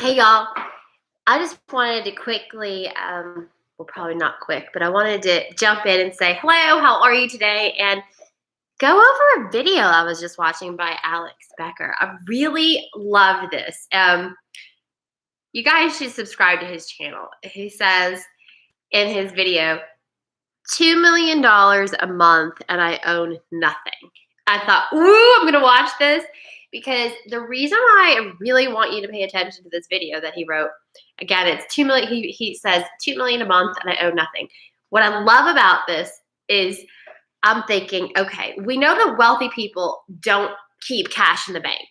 Hey y'all, I just wanted to quickly, well, probably not quick, but I wanted to jump in and say, hello, how are you today? And go over a video I was just watching by Alex Becker. I really love this. You guys should subscribe to his channel. He says in his video, $2 million a month and I own nothing. I thought, ooh, I'm gonna watch this because the reason why I really want you to pay attention to this video that he wrote, again, it's 2 million, he says 2 million a month and I own nothing. What I love about this is I'm thinking, okay, we know that wealthy people don't keep cash in the bank.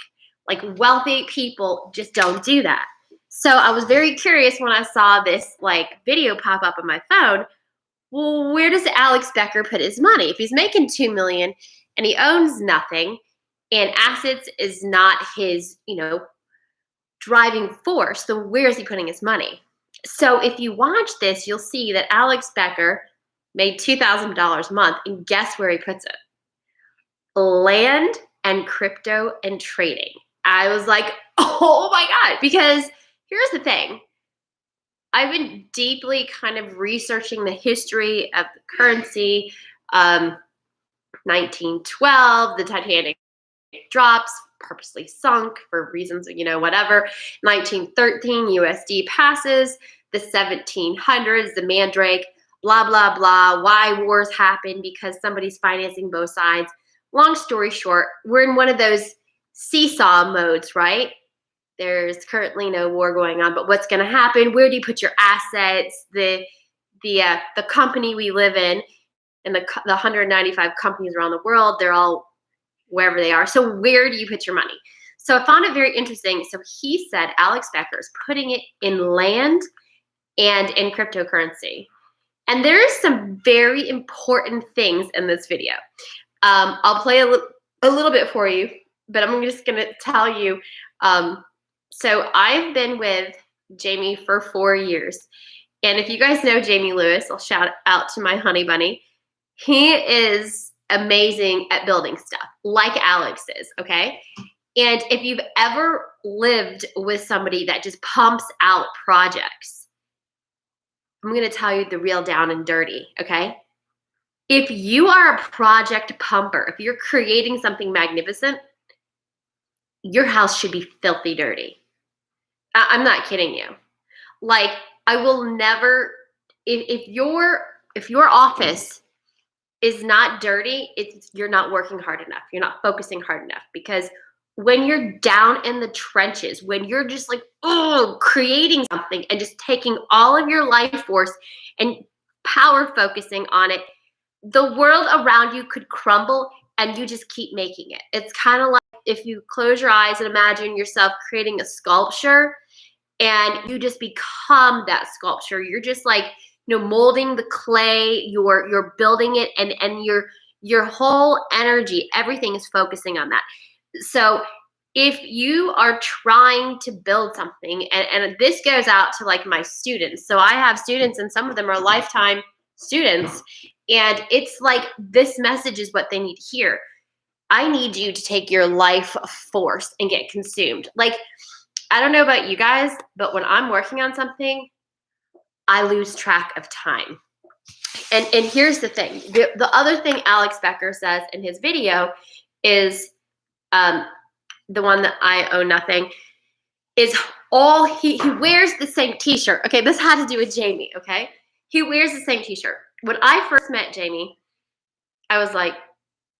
Like wealthy people just don't do that. So I was very curious when I saw this like video pop up on my phone. Well, where does Alex Becker put his money? If he's making 2 million and he owns nothing and assets is not his, driving force, then where is he putting his money? So if you watch this, you'll see that Alex Becker made $2,000 a month, and guess where he puts it? Land and crypto and trading. I was like, oh my God, because here's the thing. I've been deeply kind of researching the history of the currency. 1912, the Titanic drops, purposely sunk for reasons, whatever. 1913, USD passes. The 1700s, the Mandrake, blah, blah, blah. Why wars happen? Because somebody's financing both sides. Long story short, we're in one of those seesaw modes, right? There's currently no war going on, but what's going to happen? Where do you put your assets? The company we live in, and the 195 companies around the world, they're all wherever they are. So where do you put your money? So I found it very interesting. So he said Alex Becker is putting it in land and in cryptocurrency. And there is some very important things in this video. I'll play a little bit for you, but I'm just going to tell you. So I've been with Jamie for 4 years. And if you guys know Jamie Lewis, I'll shout out to my honey bunny. He is amazing at building stuff, like Alex is, okay? And if you've ever lived with somebody that just pumps out projects, I'm going to tell you the real down and dirty, okay? If you are a project pumper, if you're creating something magnificent, your house should be filthy dirty. I'm not kidding you. Like, I will never, if your office is not dirty, you're not working hard enough. You're not focusing hard enough, because when you're down in the trenches, when you're just like, creating something and just taking all of your life force and power focusing on it, the world around you could crumble and you just keep making it. It's kind of like if you close your eyes and imagine yourself creating a sculpture and you just become that sculpture. You're just like, molding the clay, you're building it, and your whole energy, everything is focusing on that. So if you are trying to build something, and this goes out to like my students. So I have students and some of them are lifetime students, and it's like this message is what they need to hear. I need you to take your life force and get consumed. Like, I don't know about you guys, but when I'm working on something, I lose track of time. And here's the thing. The other thing Alex Becker says in his video is the one that I own nothing is all he wears the same t-shirt. Okay, this had to do with Jamie, okay? He wears the same t-shirt. When I first met Jamie, I was like,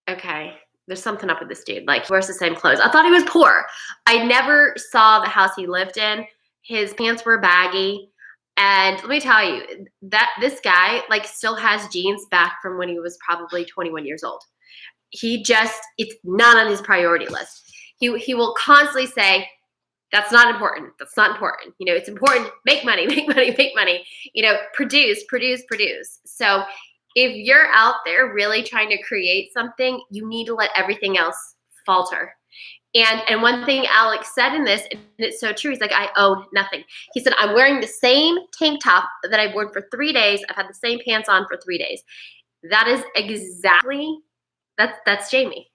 okay, there's something up with this dude. Like, he wears the same clothes. I thought he was poor. I never saw the house he lived in. His pants were baggy. And let me tell you that this guy like still has jeans back from when he was probably 21 years old. It's not on his priority list. He will constantly say, that's not important. That's not important. It's important. Make money, make money, make money, produce, produce, produce. So if you're out there really trying to create something, you need to let everything else falter. And one thing Alex said in this, and it's so true, he's like, I own nothing. He said, I'm wearing the same tank top that I've worn for 3 days. I've had the same pants on for 3 days. That is exactly, that's Jamie.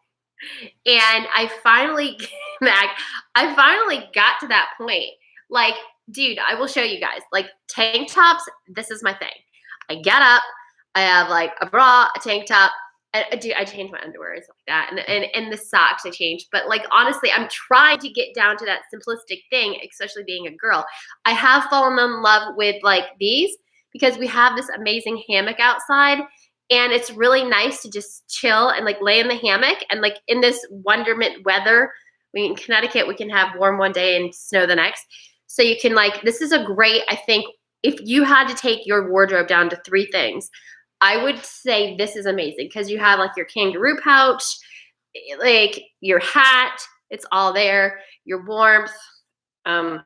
And I finally got to that point. Like, dude, I will show you guys. Like, tank tops, this is my thing. I get up, I have like a bra, a tank top, and dude, I change my underwear and stuff like that, and the socks I change. But like, honestly, I'm trying to get down to that simplistic thing, especially being a girl. I have fallen in love with like these because we have this amazing hammock outside, and it's really nice to just chill and like lay in the hammock, and like in this wonderment weather. I mean, in Connecticut, we can have warm one day and snow the next. So you can like, this is a great, I think, if you had to take your wardrobe down to 3 things, I would say this is amazing because you have like your kangaroo pouch, like your hat, it's all there, your warmth. Oh,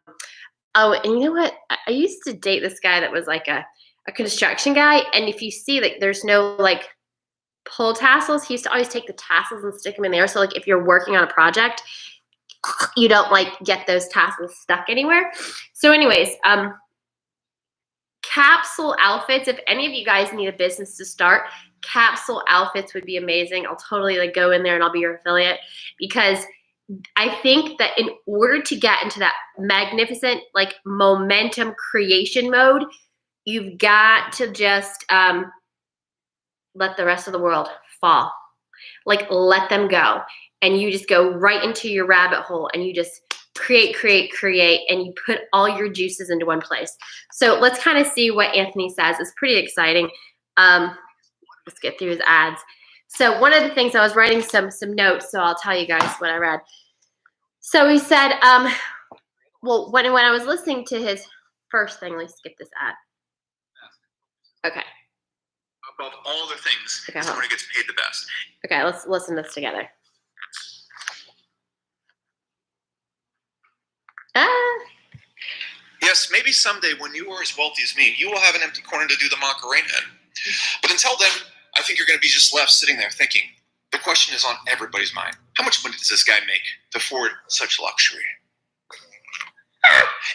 and you know what? I used to date this guy that was like a construction guy. And if you see like there's no like pull tassels, he used to always take the tassels and stick them in there. So like if you're working on a project, you don't like get those tassels stuck anywhere. So anyways, capsule outfits, if any of you guys need a business to start, capsule outfits would be amazing. I'll totally like go in there and I'll be your affiliate, because I think that in order to get into that magnificent like momentum creation mode, you've got to just let the rest of the world fall. Like, let them go. And you just go right into your rabbit hole and you just create, and you put all your juices into one place. So let's kind of see what Anthony says. It's pretty exciting. Let's get through his ads. So one of the things, I was writing some notes, so I'll tell you guys what I read. So he said, well, when I was listening to his first thing, let's skip this ad. Okay. Above all other things, okay, someone who gets paid the best. Okay, let's listen to this together. Yes, maybe someday when you are as wealthy as me, you will have an empty corner to do the Macarena in. But until then, I think you're going to be just left sitting there thinking, the question is on everybody's mind. How much money does this guy make to afford such luxury?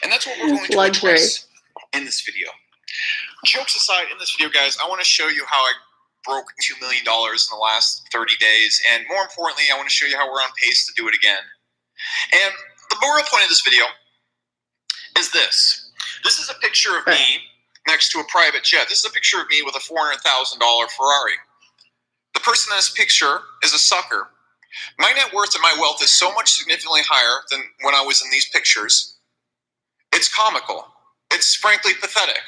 And that's what we're going to address in this video. Jokes aside, in this video, guys, I want to show you how I broke $2 million in the last 30 days. And more importantly, I want to show you how we're on pace to do it again. And the moral point of this video is this. This is a picture of me next to a private jet. This is a picture of me with a $400,000 Ferrari. The person in this picture is a sucker. My net worth and my wealth is so much significantly higher than when I was in these pictures. It's comical. It's frankly pathetic.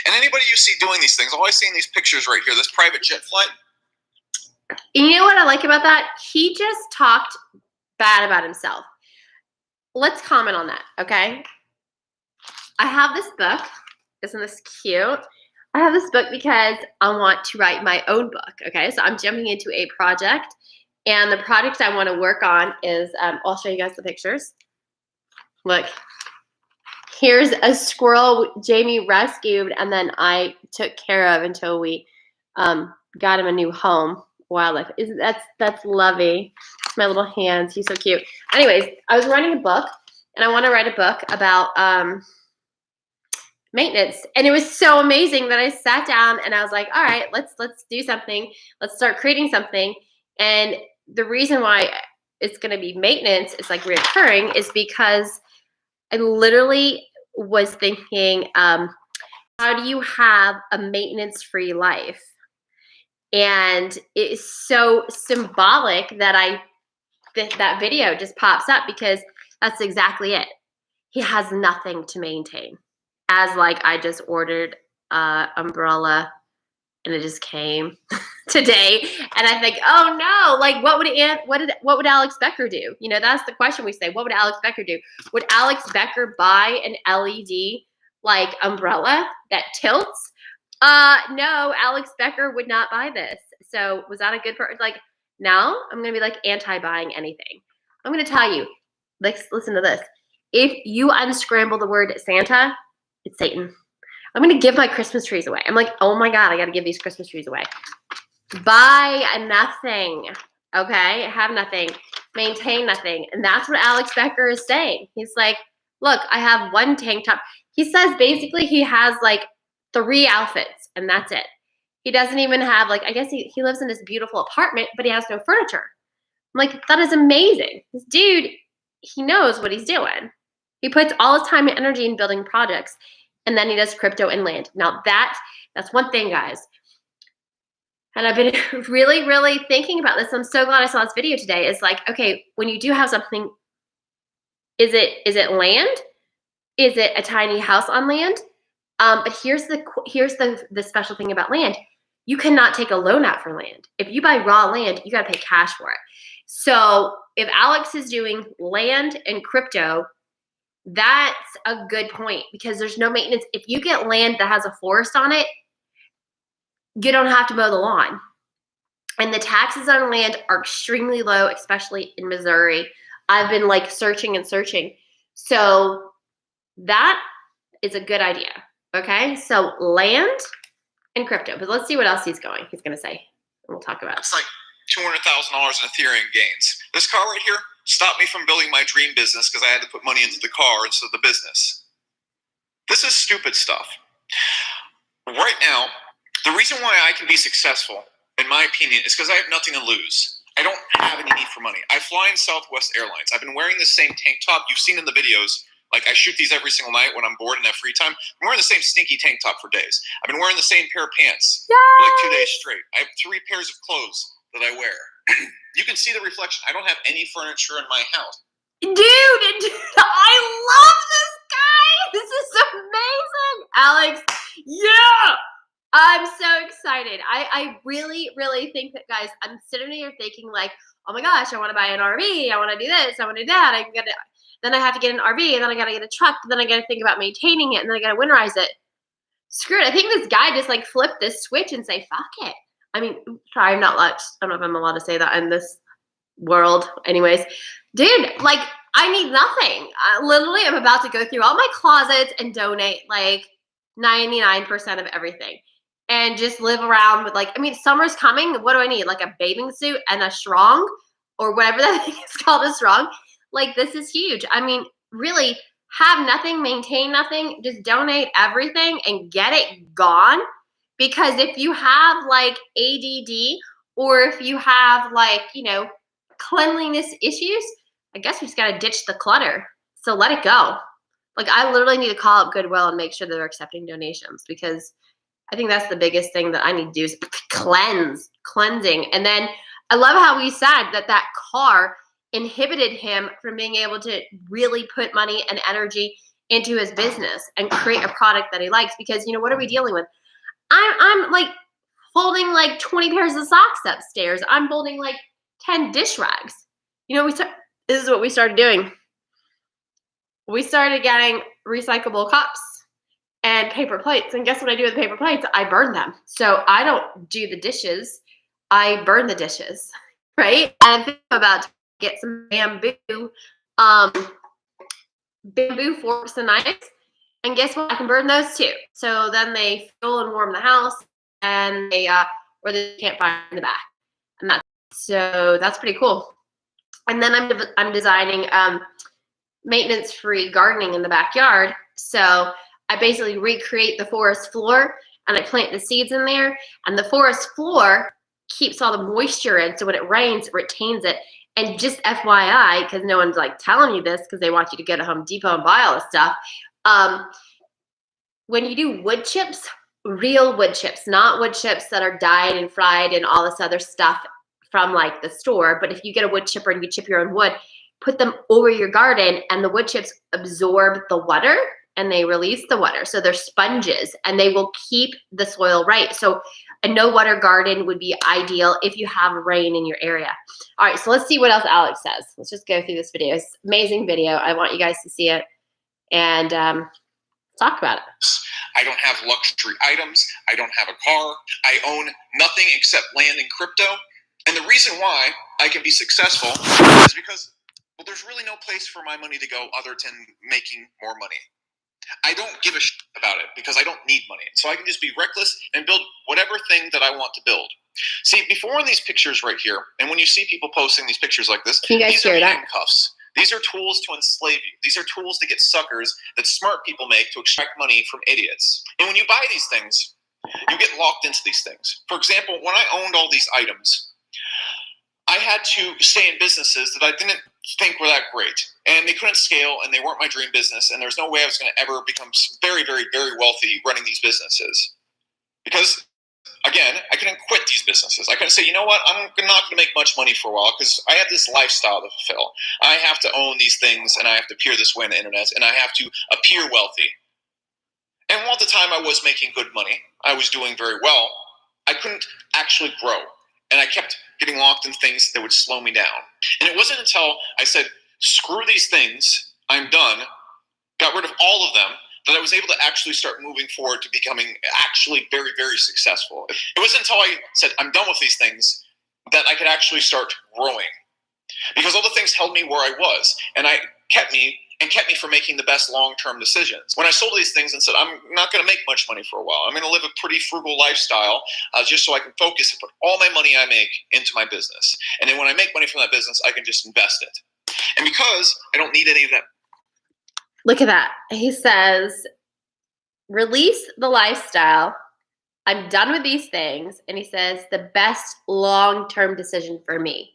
And anybody you see doing these things, all I see in these pictures right here, this private jet flight. You know what I like about that? He just talked bad about himself. Let's comment on that, okay? I have this book. Isn't this cute? I have this book because I want to write my own book, okay? So I'm jumping into a project, and the project I want to work on is, I'll show you guys the pictures. Look, here's a squirrel Jamie rescued, and then I took care of until we got him a new home. Wildlife. That's Lovey. My little hands. He's so cute. Anyways, I was writing a book, and I want to write a book about maintenance. And it was so amazing that I sat down and I was like, all right, let's do something. Let's start creating something. And the reason why it's going to be maintenance, it's like reoccurring, is because I literally was thinking, how do you have a maintenance-free life? And it is so symbolic that that video just pops up, because that's exactly it. He has nothing to maintain. As like, I just ordered umbrella and it just came today, and I think, oh no, like what would Alex Becker do? You know, that's the question we say. What would Alex Becker do? Would Alex Becker buy an LED like umbrella that tilts? No, Alex Becker would not buy this. So was that a good part? Like, now I'm gonna be like anti-buying anything. I'm gonna tell you, let's listen to this. If you unscramble the word Santa, it's Satan. I'm going to give my Christmas trees away. I'm like, oh my God, I got to give these Christmas trees away. Buy nothing, okay? Have nothing. Maintain nothing. And that's what Alex Becker is saying. He's like, look, I have one tank top. He says basically he has like 3 outfits, and that's it. He doesn't even have like, I guess he lives in this beautiful apartment, but he has no furniture. I'm like, that is amazing. This dude, he knows what he's doing. He puts all his time and energy in building projects, and then he does crypto and land. Now that's one thing, guys. And I've been really, really thinking about this. I'm so glad I saw this video today. It's like, okay, when you do have something, is it land? Is it a tiny house on land? But here's the special thing about land. You cannot take a loan out for land. If you buy raw land, you got to pay cash for it. So if Alex is doing land and crypto, that's a good point because there's no maintenance. If you get land that has a forest on it, you don't have to mow the lawn. And the taxes on land are extremely low, especially in Missouri. I've been like searching and searching. So that is a good idea. Okay, so land and crypto. But let's see what else he's going to say. And we'll talk about it. It's like $200,000 in Ethereum gains. This car right here stopped me from building my dream business because I had to put money into the car instead of the business. This is stupid stuff. Right now, the reason why I can be successful, in my opinion, is because I have nothing to lose. I don't have any need for money. I fly in Southwest Airlines. I've been wearing the same tank top. You've seen in the videos. Like, I shoot these every single night when I'm bored and have free time. I'm wearing the same stinky tank top for days. I've been wearing the same pair of pants for like 2 days straight. I have 3 pairs of clothes that I wear. You can see the reflection. I don't have any furniture in my house. Dude, I love this guy. This is amazing. Alex, yeah. I'm so excited. I really, really think that, guys, I'm sitting here thinking like, oh my gosh, I want to buy an RV. I want to do this. I want to do that. Then I have to get an RV, and then I got to get a truck. And then I got to think about maintaining it, and then I got to winterize it. Screw it. I think this guy just like flipped this switch and say, fuck it. I mean, sorry, I'm not allowed. I don't know if I'm allowed to say that in this world. Anyways, dude, like, I need nothing. Literally, I'm about to go through all my closets and donate like 99% of everything. And just live around with like, I mean, summer's coming. What do I need? Like a bathing suit and a strong or whatever that thing is called, a strong. Like, this is huge. I mean, really have nothing, maintain nothing, just donate everything and get it gone. Because if you have like ADD or if you have like, you know, cleanliness issues, I guess we just got to ditch the clutter. So let it go. Like, I literally need to call up Goodwill and make sure they're accepting donations because I think that's the biggest thing that I need to do is cleansing. And then I love how he said that car inhibited him from being able to really put money and energy into his business and create a product that he likes. Because, you know, what are we dealing with? I'm like folding like 20 pairs of socks upstairs. I'm folding like 10 dish rags. You know, this is what we started doing. We started getting recyclable cups and paper plates. And guess what I do with paper plates? I burn them. So I don't do the dishes. I burn the dishes, right? And I'm about to get some bamboo forks and knives. And guess what? I can burn those too. So then they fuel and warm the house, and or they can't find in the back. And that's pretty cool. And then I'm designing maintenance-free gardening in the backyard. So I basically recreate the forest floor, and I plant the seeds in there. And the forest floor keeps all the moisture in, so when it rains, it retains it. And just FYI, because no one's like telling you this, because they want you to go to Home Depot and buy all this stuff. When you do wood chips, real wood chips, not wood chips that are dyed and fried and all this other stuff from like the store, but if you get a wood chipper and you chip your own wood, put them over your garden, and the wood chips absorb the water and they release the water. So they're sponges, and they will keep the soil right. So a no water garden would be ideal if you have rain in your area. All right, so let's see what else Alex says. Let's just go through this video. It's an amazing video. I want you guys to see it and talk about it. I don't have luxury items. I don't have a car. I own nothing except land and crypto. And the reason why I can be successful is because, well, there's really no place for my money to go other than making more money. I don't give a shit about it because I don't need money. So I can just be reckless and build whatever thing that I want to build. See, before in these pictures right here, and when you see people posting these pictures like this, can you guys these are handcuffs. These are tools to enslave you. These are tools to get suckers that smart people make to extract money from idiots. And when you buy these things, you get locked into these things. For example, when I owned all these items, I had to stay in businesses that I didn't think were that great. And they couldn't scale, and they weren't my dream business, and there's no way I was going to ever become very, very, very wealthy running these businesses. Because, again, I couldn't quit these businesses. I couldn't say, you know what, I'm not going to make much money for a while because I have this lifestyle to fulfill. I have to own these things, and I have to appear this way on the internet, and I have to appear wealthy. And while at the time I was making good money, I was doing very well, I couldn't actually grow. And I kept getting locked in things that would slow me down. And it wasn't until I said, screw these things, I'm done, got rid of all of them, that I was able to actually start moving forward to becoming actually very, very successful. It wasn't until I said, I'm done with these things, that I could actually start growing. Because all the things held me where I was, and kept me from making the best long-term decisions. When I sold these things and said, I'm not going to make much money for a while. I'm going to live a pretty frugal lifestyle just so I can focus and put all my money I make into my business. And then when I make money from that business, I can just invest it. And because I don't need any of that. Look at that. He says, release the lifestyle. I'm done with these things. And he says, the best long-term decision for me.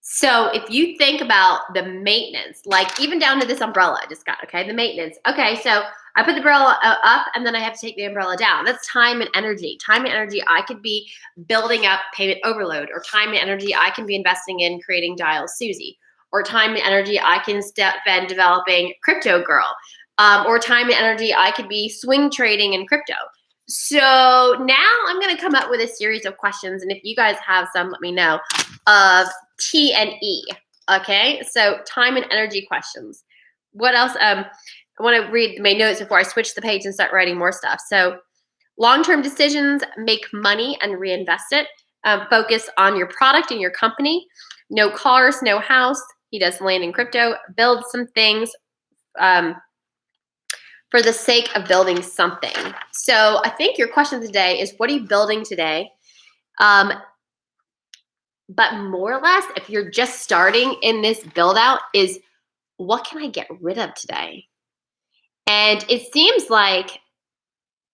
So if you think about the maintenance, like even down to this umbrella I just got, okay, the maintenance. Okay, so I put the umbrella up and then I have to take the umbrella down. That's time and energy. Time and energy I could be building up payment overload, or time and energy I can be investing in creating Dial Susie, or time and energy I can spend developing Cryptogirl, or time and energy I could be swing trading in crypto. So now I'm going to come up with a series of questions, and if you guys have some, let me know, of T and E. Okay, so time and energy questions. What else? I want to read my notes before I switch the page and start writing more stuff. So long-term decisions, make money and reinvest it. Focus on your product and your company. No cars, no house. He does land in crypto. Build some things for the sake of building something. So I think your question today is, what are you building today? But more or less, if you're just starting in this build out, is what can I get rid of today? And it seems like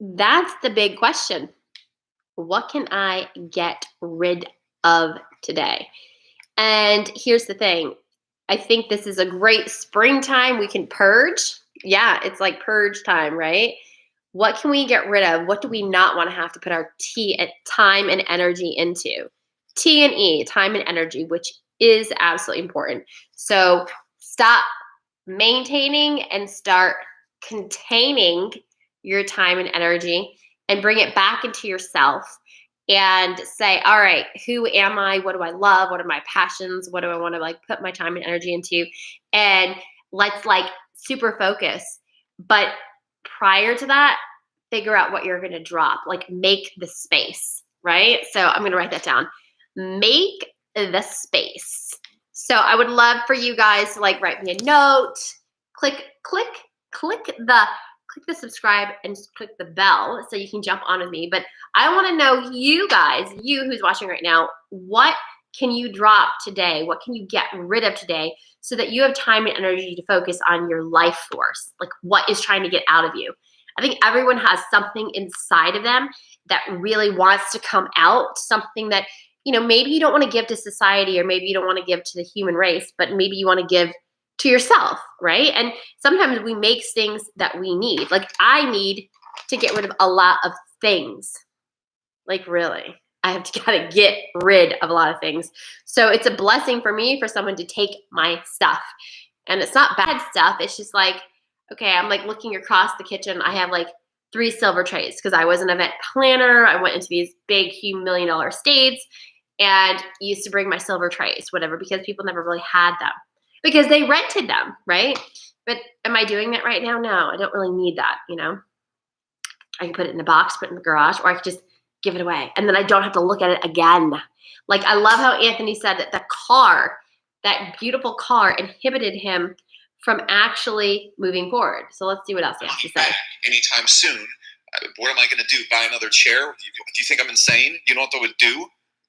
that's the big question. What can I get rid of today? And here's the thing. I think this is a great springtime. We can purge. Yeah, it's like purge time, right? What can we get rid of? What do we not want to have to put our time and energy into? T and E, time and energy, which is absolutely important. So stop maintaining and start containing your time and energy and bring it back into yourself and say, all right, who am I? What do I love? What are my passions? What do I want to like put my time and energy into? And let's like super focus. But prior to that, figure out what you're going to drop, like make the space, right? So I'm going to write that down. Make the space. So I would love for you guys to like write me a note, click the subscribe and click the bell so you can jump on with me. But I want to know you guys, you who's watching right now, what can you drop today? What can you get rid of today so that you have time and energy to focus on your life force? Like what is trying to get out of you? I think everyone has something inside of them that really wants to come out, something that, you know, maybe you don't want to give to society, or maybe you don't want to give to the human race, but maybe you want to give to yourself, right? And sometimes we make things that we need. Like I need to get rid of a lot of things. Like really, I have to gotta get rid of a lot of things. So it's a blessing for me for someone to take my stuff. And it's not bad stuff. It's just like, okay, I'm like looking across the kitchen. I have like 3 silver trays because I was an event planner. I went into these big, huge $1 million estates and used to bring my silver trays, whatever, because people never really had them because they rented them, right? But am I doing that right now? No, I don't really need that, you know? I can put it in a box, put it in the garage, or I could just give it away. And then I don't have to look at it again. Like I love how Anthony said that the car, that beautiful car, inhibited him from actually moving forward. So let's see what else he has to say. Anytime soon. What am I going to do? Buy another chair? Do you think I'm insane? You know what that would do?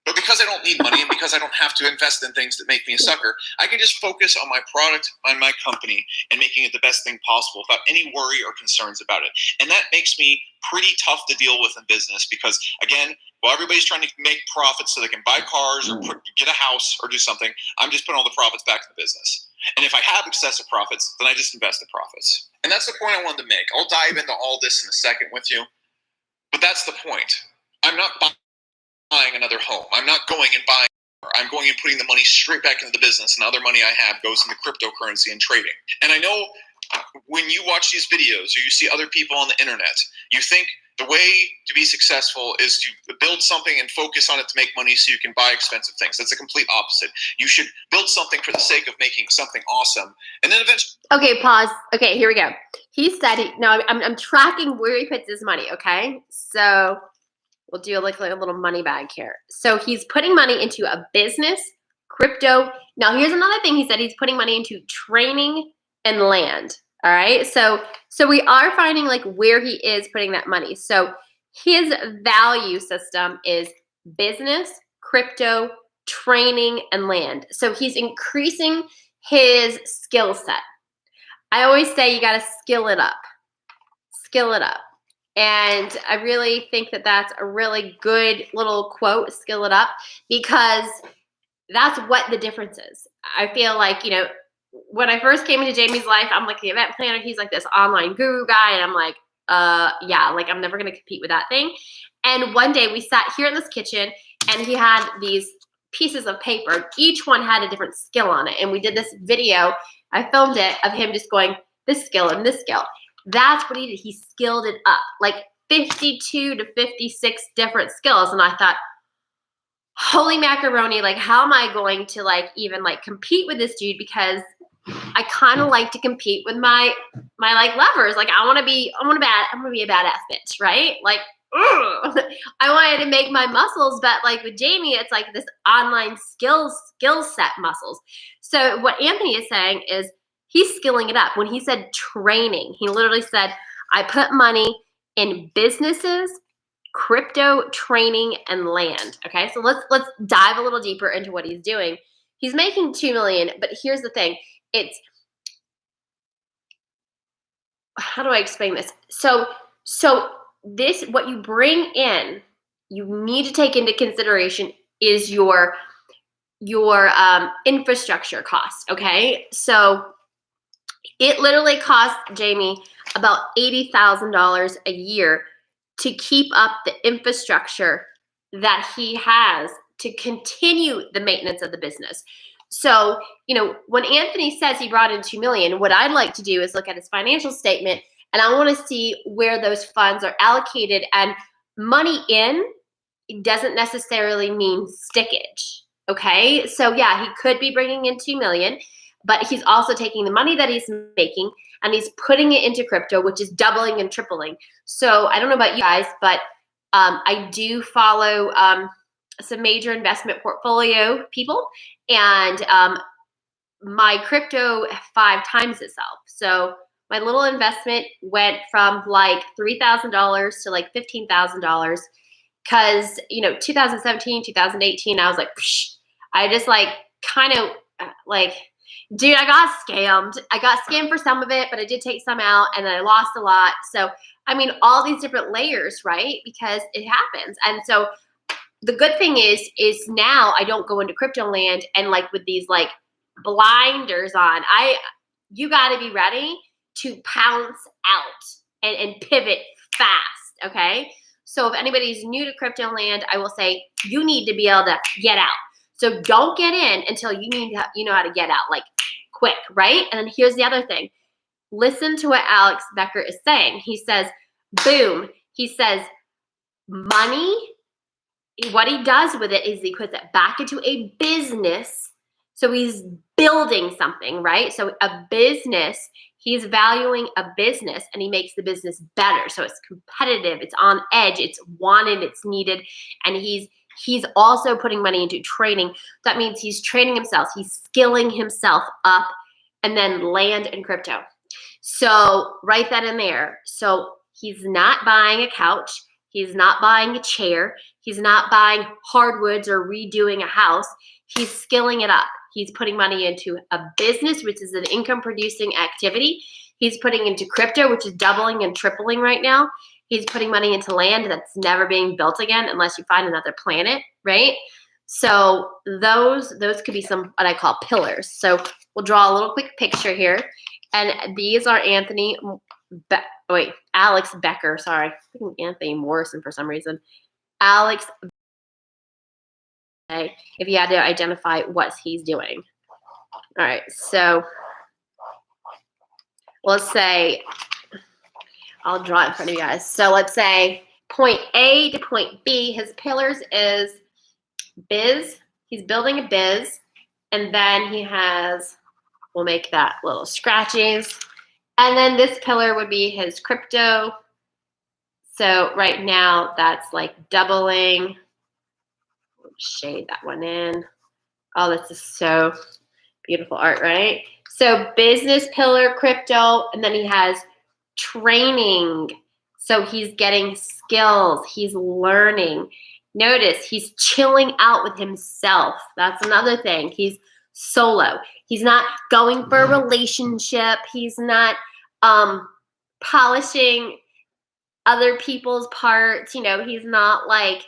But because I don't need money and because I don't have to invest in things that make me a sucker, I can just focus on my product, on my company, and making it the best thing possible without any worry or concerns about it. And that makes me pretty tough to deal with in business because, again, while everybody's trying to make profits so they can buy cars or get a house or do something, I'm just putting all the profits back in the business. And if I have excessive profits, then I just invest the profits. And that's the point I wanted to make. I'll dive into all this in a second with you, but that's the point. I'm not buying another home. I'm not going and buying. I'm going and putting the money straight back into the business, and the other money I have goes into cryptocurrency and trading. And I know when you watch these videos or you see other people on the internet, you think the way to be successful is to build something and focus on it to make money so you can buy expensive things. That's the complete opposite. You should build something for the sake of making something awesome, and then eventually. Okay, pause. Okay, here we go. He said, no, I'm tracking where he puts his money, okay? So we'll do like a little money bag here. So he's putting money into a business, crypto. Now here's another thing he said. He's putting money into training and land. All right. So we are finding like where he is putting that money. So his value system is business, crypto, training, and land. So he's increasing his skill set. I always say you got to skill it up. Skill it up. And I really think that that's a really good little quote, skill it up, because that's what the difference is. I feel like, you know, when I first came into Jamie's life, I'm like the event planner. He's like this online guru guy. And I'm like, yeah, like I'm never going to compete with that thing. And one day we sat here in this kitchen and he had these pieces of paper. Each one had a different skill on it. And we did this video. I filmed it of him just going this skill and this skill. That's what he did. He skilled it up, like 52 to 56 different skills. And I thought, holy macaroni, like how am I going to like even like compete with this dude? Because I kind of like to compete with my like levers. Like I want to be a badass bitch, right? Like I wanted to make my muscles, but like with Jamie, it's like this online skill set muscles. So what Anthony is saying is he's skilling it up. When he said training, he literally said, I put money in businesses, crypto, training, and land. Okay, so let's dive a little deeper into what he's doing. He's making $2 million, but here's the thing. It's, how do I explain this? So this, what you bring in, you need to take into consideration is your infrastructure cost. Okay, so it literally costs Jamie about $80,000 a year to keep up the infrastructure that he has to continue the maintenance of the business. So, you know, when Anthony says he brought in $2 million, what I'd like to do is look at his financial statement, and I want to see where those funds are allocated. And money in doesn't necessarily mean stickage. Okay, so yeah, he could be bringing in $2 million, but he's also taking the money that he's making and he's putting it into crypto, which is doubling and tripling. So I don't know about you guys, but I do follow some major investment portfolio people, and my crypto 5 times itself. So my little investment went from like $3,000 to like $15,000 because, you know, 2017, 2018, I was like, psh, I just like kind of like, dude, I got scammed. I got scammed for some of it, but I did take some out and then I lost a lot. So, I mean, all these different layers, right? Because it happens. And so the good thing is now I don't go into crypto land and like with these like blinders on. You got to be ready to pounce out and pivot fast. Okay. So if anybody's new to crypto land, I will say you need to be able to get out. So don't get in until you know how to get out, like quick, right? And then here's the other thing. Listen to what Alex Becker is saying. He says, boom. He says, money, what he does with it is he puts it back into a business. So he's building something, right? So a business, he's valuing a business and he makes the business better. So it's competitive, it's on edge, it's wanted, it's needed. And he's also putting money into training. That means he's training himself, he's skilling himself up, and then land and crypto. So write that in there. So he's not buying a couch He's not buying a chair. He's not buying hardwoods or redoing a house. He's skilling it up. He's putting money into a business, which is an income-producing activity. He's putting into crypto, which is doubling and tripling right now. He's putting money into land that's never being built again unless you find another planet, right? So those could be some what I call pillars. So we'll draw a little quick picture here. And these are Alex Becker, sorry. I'm thinking Anthony Morrison for some reason. Alex, if you had to identify what he's doing. All right, so let's say, I'll draw it in front of you guys. So let's say point A to point B, his pillars is biz. He's building a biz. And then he has, we'll make that little scratchies. And then this pillar would be his crypto. So right now that's like doubling. Shade that one in. Oh, this is so beautiful art, right? So business pillar, crypto, and then he has training. So he's getting skills. He's learning. Notice he's chilling out with himself. That's another thing. He's solo. He's not going for a relationship. He's not polishing other people's parts. You know, he's not like,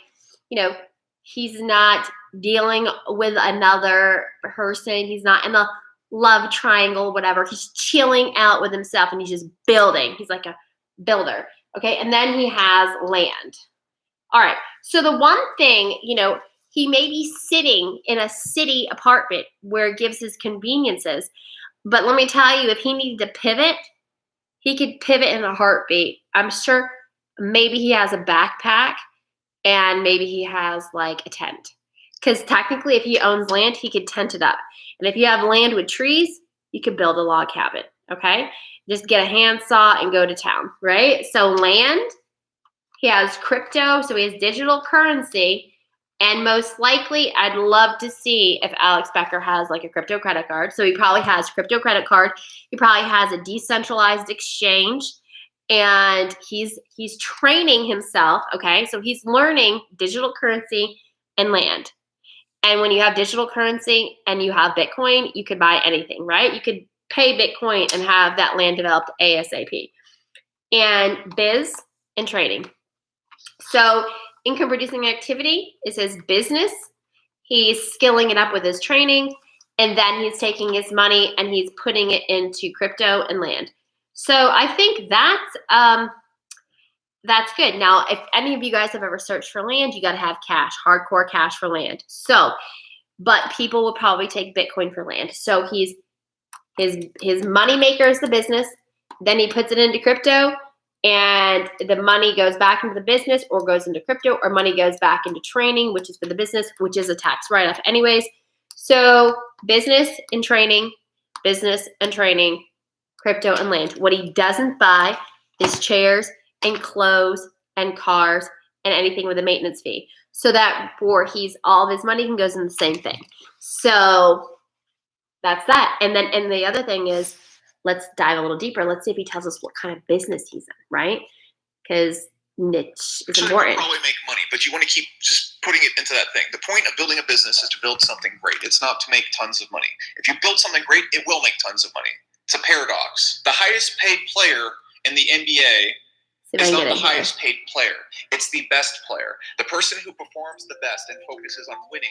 you know, he's not dealing with another person. He's not in a love triangle, whatever. He's chilling out with himself and he's just building. He's like a builder. Okay. And then he has land. All right. So the one thing, you know, he may be sitting in a city apartment where it gives his conveniences. But let me tell you, if he needed to pivot, he could pivot in a heartbeat. I'm sure maybe he has a backpack and maybe he has like a tent. Because technically, if he owns land, he could tent it up. And if you have land with trees, you could build a log cabin, okay? Just get a handsaw and go to town, right? So land, he has crypto, so he has digital currency. And most likely, I'd love to see if Alex Becker has like a crypto credit card. So he probably has crypto credit card. He probably has a decentralized exchange. And he's training himself, okay? So he's learning digital currency and land. And when you have digital currency and you have Bitcoin, you could buy anything, right? You could pay Bitcoin and have that land developed ASAP. And biz and trading. So income producing activity is his business. He's skilling it up with his training. And then he's taking his money and he's putting it into crypto and land. So I think that's good. Now, if any of you guys have ever searched for land, you got to have cash, hardcore cash for land. So, but people will probably take Bitcoin for land. So his money maker is the business. Then he puts it into crypto and the money goes back into the business or goes into crypto, or money goes back into training, which is for the business, which is a tax write-off anyways. So business and training, crypto and land. What he doesn't buy is chairs and clothes and cars and anything with a maintenance fee. So that all of his money goes in the same thing. So that's that. And the other thing is, let's dive a little deeper. Let's see if he tells us what kind of business he's in, right? Because niche is important. You probably make money, but you want to keep just putting it into that thing. The point of building a business is to build something great. It's not to make tons of money. If you build something great, it will make tons of money. It's a paradox. The highest paid player in the NBA is not the highest paid player. It's the best player. The person who performs the best and focuses on winning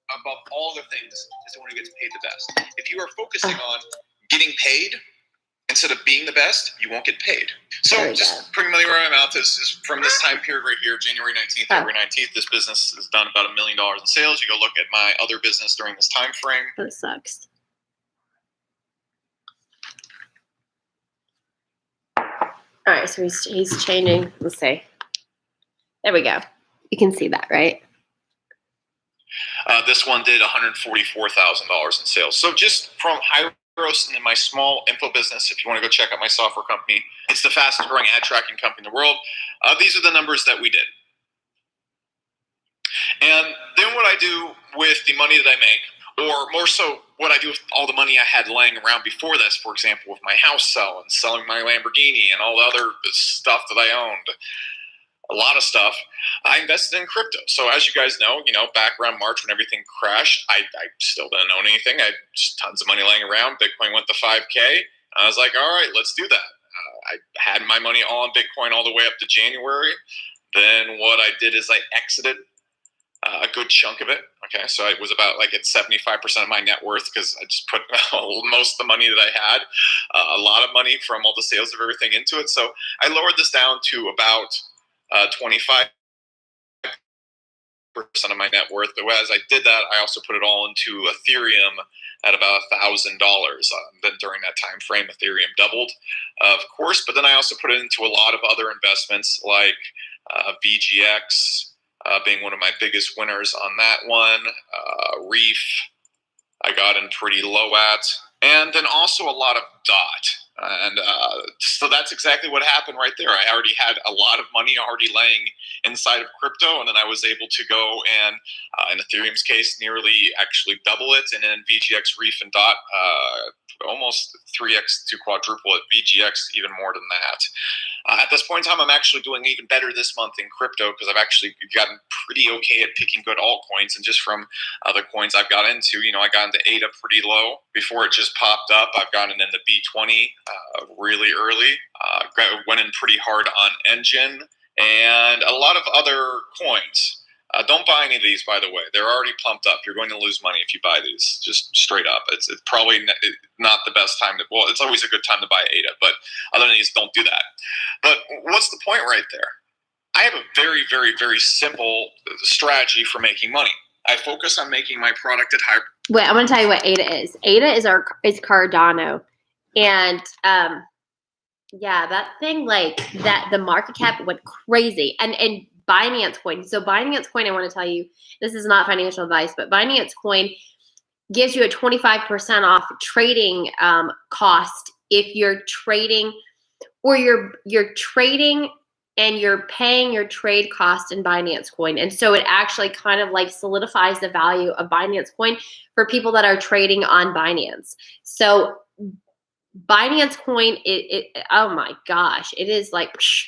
above all other things is the one who gets paid the best. If you are focusing on getting paid instead of being the best, you won't get paid. So just putting money where my mouth is from this time period right here, January 19th, February 19th, this business has done about $1 million in sales. You go look at my other business during this time frame. That sucks. All right, so he's changing. Let's see. There we go. You can see that, right? This one did $144,000 in sales. So just from Hyros and my small info business, if you want to go check out my software company, it's the fastest growing ad tracking company in the world. These are the numbers that we did. And then what I do with the money that I make, or more so what I do with all the money I had laying around before this, for example, with my house sale and selling my Lamborghini and all the other stuff that I owned. a lot of stuff. I invested in crypto. So as you guys know, back around March when everything crashed, I still didn't own anything. I had just tons of money laying around. Bitcoin went to 5K. I was like, all right, let's do that. I had my money all in Bitcoin all the way up to January. Then what I did is I exited a good chunk of it. Okay, so it was about like at 75% of my net worth because I just put most of the money that I had, a lot of money from all the sales of everything into it. So I lowered this down to about 25% of my net worth. But as I did that, I also put it all into Ethereum at about $1,000. Then during that time frame, Ethereum doubled, of course. But then I also put it into a lot of other investments like VGX, being one of my biggest winners on that one. Reef, I got in pretty low at. And then also a lot of DOT. And so that's exactly what happened right there. I already had a lot of money already laying inside of crypto, and then I was able to go and, in Ethereum's case, nearly actually double it, and in VGX, Reef, and DOT, almost 3x to quadruple it. VGX, even more than that. At this point in time, I'm actually doing even better this month in crypto because I've actually gotten pretty okay at picking good altcoins. And just from other coins I've got into, I got into ADA pretty low before it just popped up. I've gotten into B20 really early. Went in pretty hard on Engine and a lot of other coins. Don't buy any of these, by the way. They're already pumped up. You're going to lose money if you buy these, just straight up. It's probably not the best time to, well, it's always a good time to buy ADA, but other than these, don't do that. But what's the point right there? I have a very, very, very simple strategy for making money. I focus on making my product at high. Wait, I'm going to tell you what ADA is. ADA is Cardano. And, yeah, that thing, the market cap went crazy. And Binance Coin. So Binance Coin, I want to tell you, this is not financial advice, but Binance Coin gives you a 25% off trading cost if you're trading, or you're trading and you're paying your trade cost in Binance Coin. And so it actually kind of solidifies the value of Binance Coin for people that are trading on Binance. So Binance Coin, oh my gosh, it is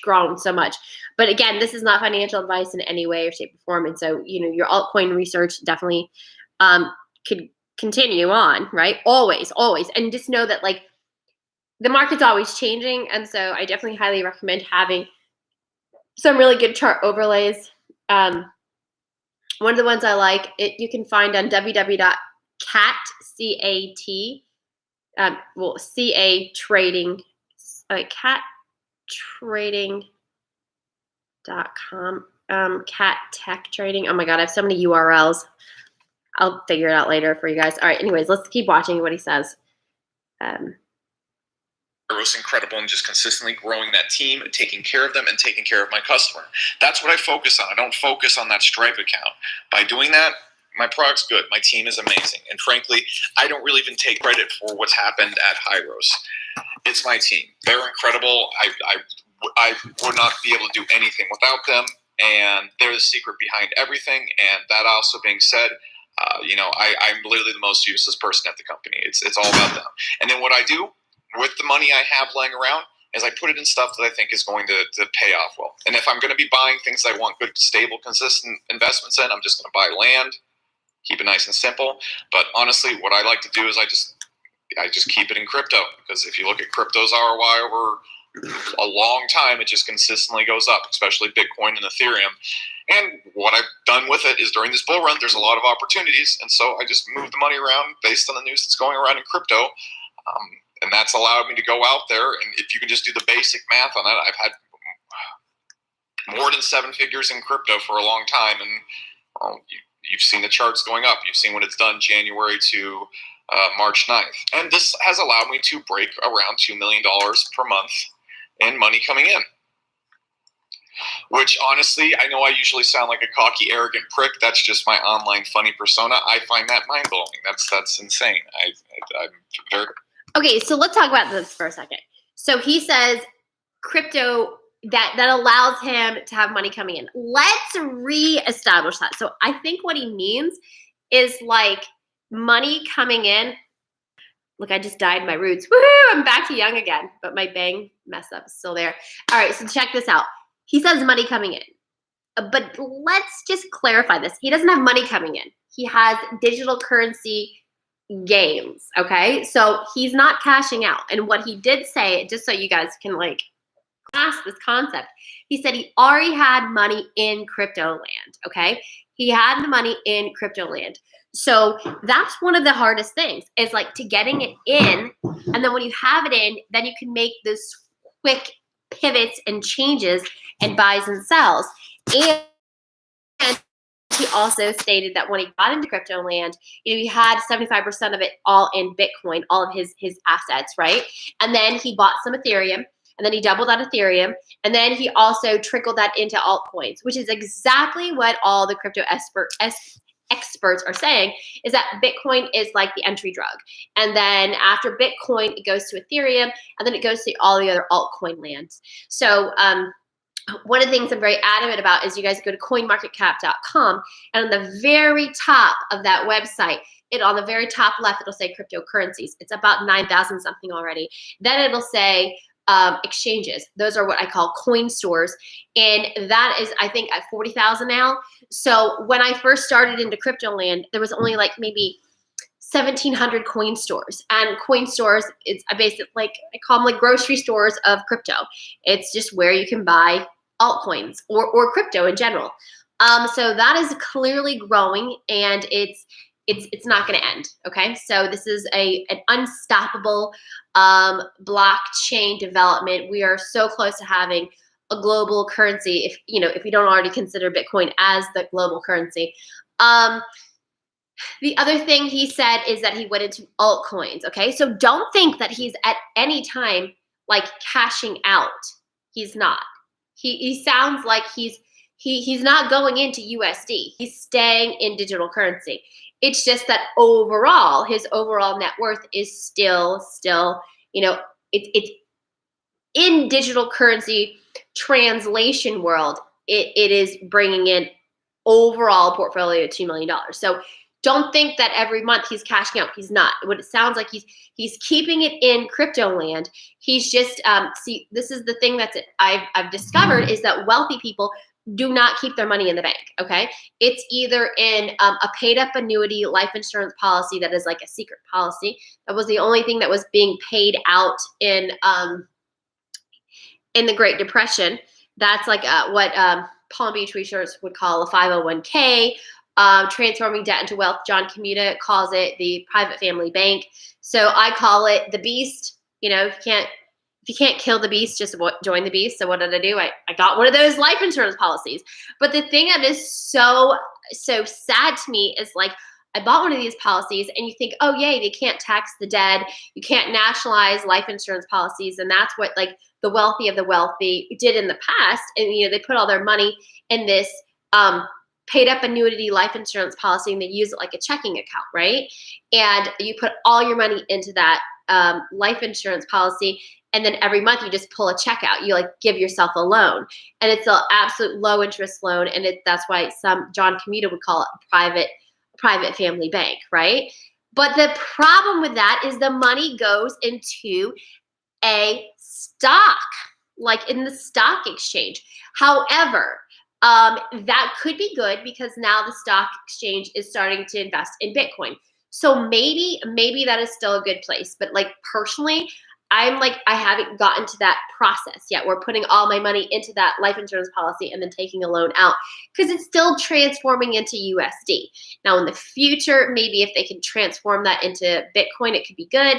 grown so much. But again, this is not financial advice in any way or shape or form. And so, your altcoin research definitely could continue on, right? Always. And just know that the market's always changing. And so I definitely highly recommend having some really good chart overlays. One of the ones I like, you can find on www.cat, C-A-T, CA trading, cattrading.com, cat tech trading. Oh my God, I have so many URLs. I'll figure it out later for you guys. All right, anyways, let's keep watching what he says. It was incredible and just consistently growing that team, taking care of them, and taking care of my customer. That's what I focus on. I don't focus on that Stripe account. By doing that, my product's good. My team is amazing. And frankly, I don't really even take credit for what's happened at Hyros. It's my team. They're incredible. I would not be able to do anything without them. And they're the secret behind everything. And that also being said, I'm literally the most useless person at the company. It's all about them. And then what I do with the money I have laying around is I put it in stuff that I think is going to pay off well. And if I'm going to be buying things I want good, stable, consistent investments in, I'm just going to buy land. Keep it nice and simple. But honestly, what I like to do is I just keep it in crypto, because if you look at crypto's ROI over a long time, it just consistently goes up, especially Bitcoin and Ethereum. And what I've done with it is during this bull run, there's a lot of opportunities. And so I just move the money around based on the news that's going around in crypto. And that's allowed me to go out there. And if you can just do the basic math on that, I've had more than 7 figures in crypto for a long time. And you've seen the charts going up. You've seen what it's done January to March 9th. And this has allowed me to break around $2 million per month in money coming in. Which, honestly, I know I usually sound like a cocky, arrogant prick. That's just my online funny persona. I find that mind-blowing. That's insane. I'm very... Okay, so let's talk about this for a second. So he says crypto, that allows him to have money coming in. Let's reestablish that. So I think what he means is money coming in. Look, I just dyed my roots. Woohoo! I'm back to young again, but my bang mess up is still there. All right, so check this out. he says money coming in. But let's just clarify this. He doesn't have money coming in. He has digital currency gains, okay? So he's not cashing out. And what he did say, just so you guys can like grasp this concept, he said he already had money in crypto land, okay? He had the money in crypto land. So that's one of the hardest things is like to getting it in. And then when you have it in, then you can make those quick pivots and changes and buys and sells. And he also stated that when he got into crypto land, he had 75% of it all in Bitcoin, all of his assets, right? And then he bought some Ethereum, and then he doubled that Ethereum, and then he also trickled that into altcoins, which is exactly what all the crypto experts are saying, is that Bitcoin is like the entry drug. And then after Bitcoin, it goes to Ethereum, and then it goes to all the other altcoin lands. So one of the things I'm very adamant about is you guys go to coinmarketcap.com, and on the very top of that website, on the very top left, it'll say cryptocurrencies. It's about 9,000 something already. Then it'll say exchanges. Those are what I call coin stores. And that is, I think, at 40,000 now. So when I first started into crypto land, there was only like maybe 1,700 coin stores. And coin stores, it's basically like, I call them like grocery stores of crypto. It's just where you can buy altcoins or crypto in general. So that is clearly growing, and it's not going to end. Okay, so this is an unstoppable blockchain development. We are so close to having a global currency. If you don't already consider Bitcoin as the global currency. The other thing he said is that he went into altcoins. Okay, so don't think that he's at any time like cashing out. He's not. He sounds like he's not going into USD. He's staying in digital currency. It's just that overall, his overall net worth is still, it's in digital currency translation world. It is bringing in overall portfolio $2 million. So don't think that every month he's cashing out. He's not. What it sounds like, he's keeping it in crypto land. He's just see, this is the thing that I've discovered is that wealthy people do not keep their money in the bank. Okay, it's either in a paid up annuity life insurance policy that is like a secret policy. That was the only thing that was being paid out in the Great Depression. That's like what Palm Beach Research would call a 501k. Transforming debt into wealth. John Commuta calls it the private family bank. So I call it the beast. If you can't kill the beast, just join the beast. So what did I do? I got one of those life insurance policies. But the thing that is so sad to me is like, I bought one of these policies and you think, oh yay, they can't tax the dead. You can't nationalize life insurance policies. And that's what like the wealthy of the wealthy did in the past. And they put all their money in this paid up annuity life insurance policy, and they use it like a checking account, right? And you put all your money into that life insurance policy, and then every month you just pull a check out. You like give yourself a loan, and it's an absolute low interest loan, and that's why John Commuta would call it a private family bank, right? But the problem with that is the money goes into a stock, like in the stock exchange. However, that could be good because now the stock exchange is starting to invest in Bitcoin. So maybe that is still a good place. But like personally, I'm like, I haven't gotten to that process yet. We're putting all my money into that life insurance policy and then taking a loan out because it's still transforming into USD. Now in the future, maybe if they can transform that into Bitcoin, it could be good.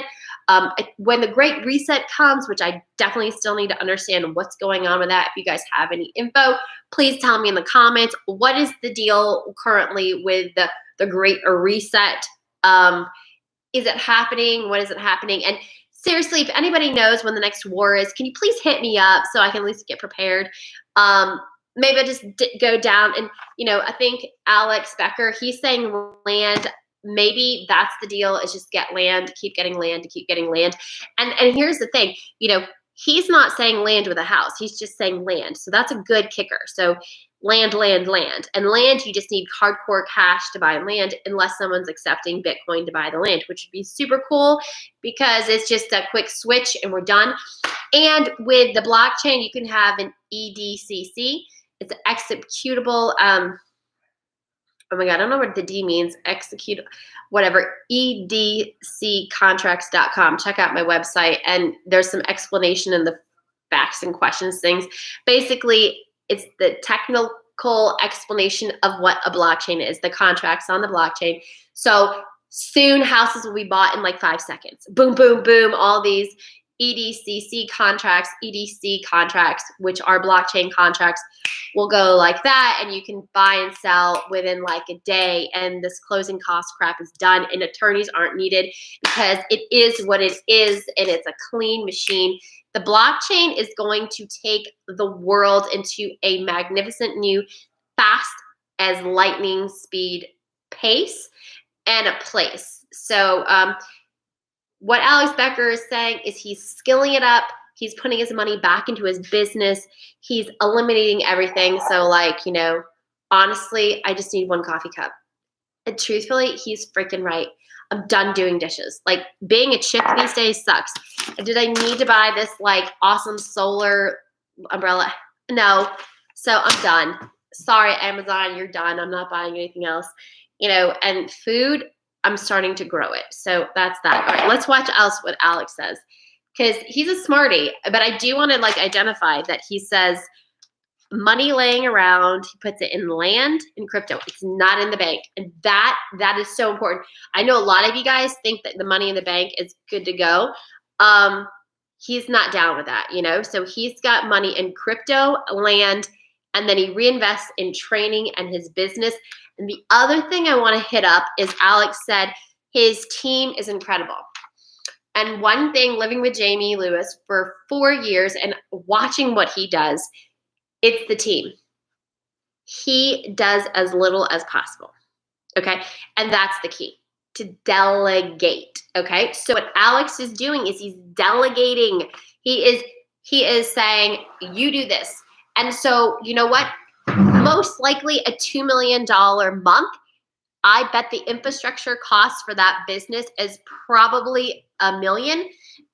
When the Great Reset comes, which I definitely still need to understand what's going on with that. If you guys have any info, please tell me in the comments. What is the deal currently with the Great Reset? Is it happening? What is it happening? And seriously, if anybody knows when the next war is, can you please hit me up so I can at least get prepared? Maybe I just go down and, I think Alex Becker, he's saying land. Maybe that's the deal, is just get land, keep getting land, to keep getting land. And here's the thing, he's not saying land with a house. He's just saying land. So that's a good kicker. So land. And land, you just need hardcore cash to buy land unless someone's accepting Bitcoin to buy the land, which would be super cool because it's just a quick switch and we're done. And with the blockchain, you can have an EDCC. It's an executable, oh my God, I don't know what the D means, execute, whatever, edccontracts.com. Check out my website, and there's some explanation in the facts and questions things. Basically, it's the technical explanation of what a blockchain is, the contracts on the blockchain. So soon houses will be bought in like 5 seconds. Boom, boom, boom, all these EDCC contracts, EDC contracts, which are blockchain contracts, will go like that, and you can buy and sell within like a day, and this closing cost crap is done, and attorneys aren't needed because it is what it is, and it's a clean machine. The blockchain is going to take the world into a magnificent new, fast as lightning speed pace and a place. So what Alex Becker is saying is he's skilling it up. He's putting his money back into his business. He's eliminating everything. So like, you know, honestly, I just need 1 coffee cup. And truthfully, he's freaking right. I'm done doing dishes. Like, being a chick these days sucks. Did I need to buy this like awesome solar umbrella? No. So I'm done. Sorry, Amazon, you're done. I'm not buying anything else. You know, and food, I'm starting to grow it. So that's that. All right, let's watch else what Alex says, because he's a smarty. But I do want to like identify that he says money laying around, he puts it in land, in crypto. It's not in the bank. And that is so important. I know a lot of you guys think that the money in the bank is good to go. He's not down with that, you know? So he's got money in crypto, land, and then he reinvests in training and his business. And the other thing I want to hit up is Alex said his team is incredible. And one thing, living with Jamie Lewis for 4 years and watching what he does, it's the team. He does as little as possible, okay? And that's the key, to delegate, okay? So what Alex is doing is he's delegating. He is saying, you do this. And so, you know what? Most likely a $2 million month, I bet the infrastructure cost for that business is probably $1 million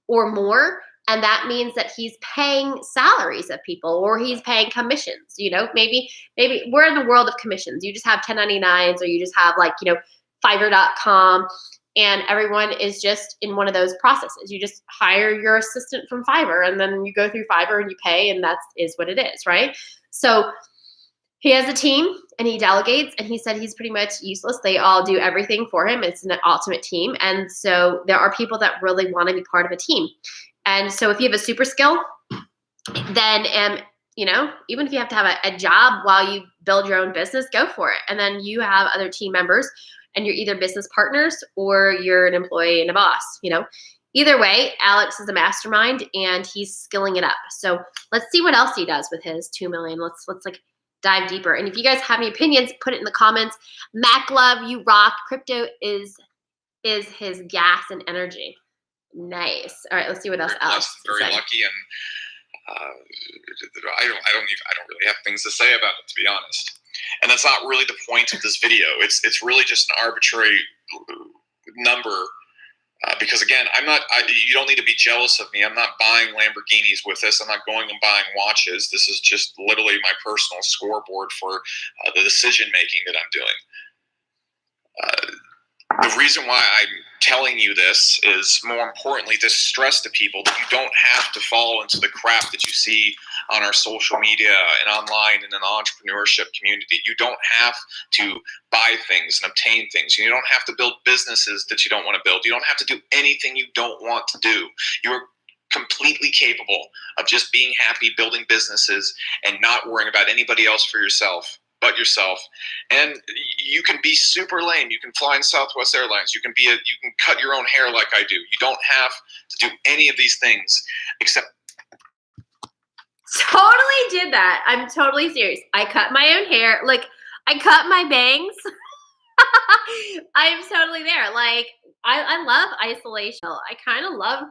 or more. And that means that he's paying salaries of people, or he's paying commissions. You know, maybe we're in the world of commissions. You just have 1099s, or you just have like, you know, Fiverr.com, and everyone is just in one of those processes. You just hire your assistant from Fiverr, and then you go through Fiverr and you pay, and that is what it is, right? So he has a team and he delegates, and he said he's pretty much useless. They all do everything for him. It's an ultimate team. And so there are people that really want to be part of a team. And so if you have a super skill, then, you know, even if you have to have a job while you build your own business, go for it. And then you have other team members, and you're either business partners or you're an employee and a boss, you know. Either way, Alex is a mastermind and he's skilling it up. So let's see what else he does with his 2 million. Let's like dive deeper. And if you guys have any opinions, put it in the comments. Mac Love, you rock. Crypto is his gas and energy. Nice. All right, let's see what else Alex is very saying. lucky, and I don't really have things to say about it, to be honest. And that's not really the point of this video. It's really just an arbitrary number. Because again, you don't need to be jealous of me. I'm not buying Lamborghinis with this. I'm not going and buying watches. This is just literally my personal scoreboard for the decision making that I'm doing. The reason why I'm telling you this is, more importantly, to stress to people that you don't have to fall into the crap that you see on our social media and online in an entrepreneurship community. You don't have to buy things and obtain things. You don't have to build businesses that you don't want to build. You don't have to do anything you don't want to do. You're completely capable of just being happy, building businesses, and not worrying about anybody else but yourself. And you can be super lame. You can fly in Southwest Airlines. You can cut your own hair like I do. You don't have to do any of these things except. Totally did that. I'm totally serious. I cut my own hair. Like, I cut my bangs. I'm totally there. Like, I love isolation. I kind of love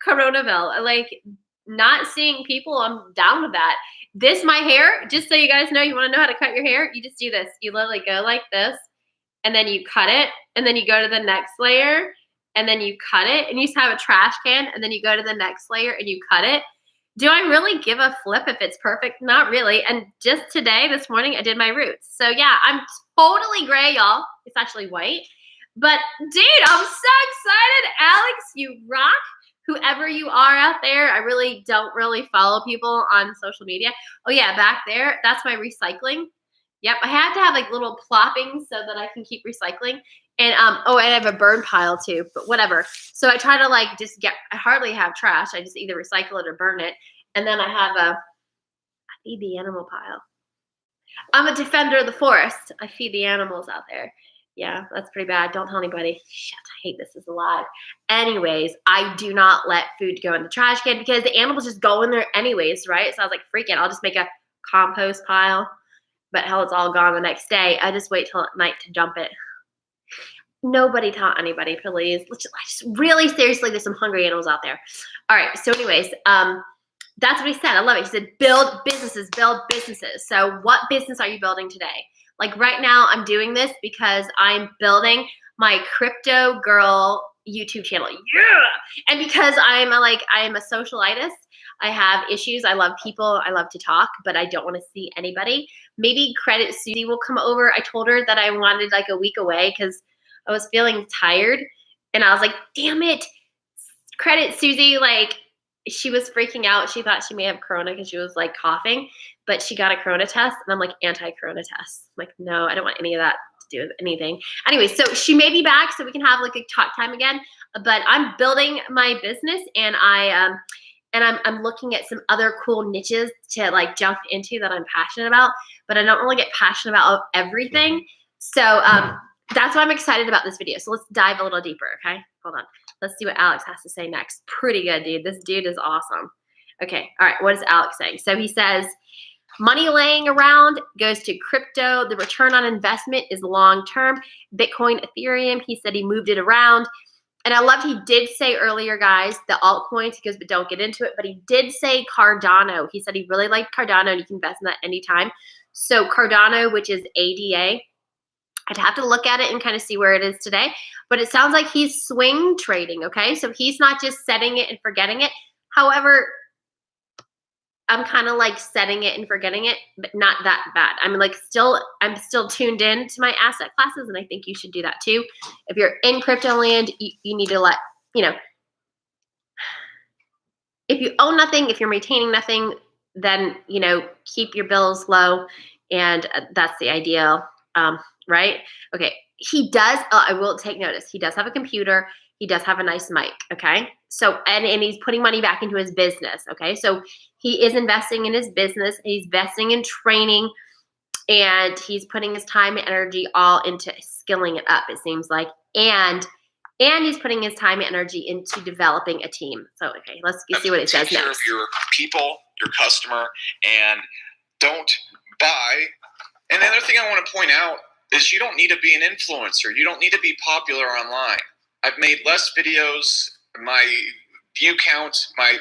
Coronaville. Like, not seeing people, I'm down with that. My hair, just so you guys know, you want to know how to cut your hair, you just do this. You literally go like this, and then you cut it, and then you go to the next layer, and then you cut it, and you just have a trash can, and then you go to the next layer and you cut it. Do I really give a flip if it's perfect? Not really. And just today, this morning, I did my roots. So yeah, I'm totally gray, y'all. It's actually white. But dude, I'm so excited. Alex, you rock. Whoever you are out there, I really don't really follow people on social media. Oh yeah, back there, that's my recycling. Yep, I have to have like little ploppings so that I can keep recycling. And oh, and I have a burn pile too, but whatever. So I try to like I hardly have trash. I just either recycle it or burn it. And then I have I feed the animal pile. I'm a defender of the forest. I feed the animals out there. Yeah, that's pretty bad. Don't tell anybody. Shit, I hate this is alive. Anyways, I do not let food go in the trash can because the animals just go in there anyways, right? So I was like, freak it. I'll just make a compost pile. But hell, it's all gone the next day. I just wait till at night to dump it. Nobody taught anybody, please. Let's just really seriously, there's some hungry animals out there. All right, so anyways, that's what he said. I love it. He said, build businesses, build businesses. So what business are you building today? Like right now, I'm doing this because I'm building my Cryptogirl YouTube channel. Yeah! And because I am a socialitis. I have issues. I love people. I love to talk, but I don't want to see anybody. Maybe Credit Susie will come over. I told her that I wanted like a week away because I was feeling tired. And I was like, damn it, Credit Susie, like, she was freaking out. She thought she may have corona because she was like coughing, but she got a corona test, and I'm like anti-corona test. I'm like, no, I don't want any of that to do with anything. Anyway, so she may be back so we can have like a talk time again, but I'm building my business, and I'm looking at some other cool niches to like jump into that I'm passionate about, but I don't really get passionate about everything. So that's why I'm excited about this video. So let's dive a little deeper, okay? Hold on. Let's see what Alex has to say next. Pretty good, dude. This dude is awesome. Okay, all right, what is Alex saying? So he says, money laying around goes to crypto. The return on investment is long-term. Bitcoin, Ethereum, he said he moved it around. And I loved he did say earlier, guys, the altcoins, he goes, but don't get into it. But he did say Cardano. He said he really liked Cardano, and you can invest in that anytime. So Cardano, which is ADA, I'd have to look at it and kind of see where it is today. But it sounds like he's swing trading, okay? So he's not just setting it and forgetting it. However, I'm kind of like setting it and forgetting it, but not that bad. I'm like I'm still tuned in to my asset classes, and I think you should do that too. If you're in crypto land, you need to let, if you own nothing, if you're maintaining nothing, then, keep your bills low, and that's the ideal, right? Okay, he does, I will take notice, he does have a computer, he does have a nice mic, okay? So, and he's putting money back into his business, okay? So he is investing in his business, he's investing in training, and he's putting his time and energy all into skilling it up, it seems like, and he's putting his time and energy into developing a team. So, okay, let's see what it says next. Take care of your people, your customer, and don't buy. And the other thing I want to point out is you don't need to be an influencer. You don't need to be popular online. I've made less videos. My view count, my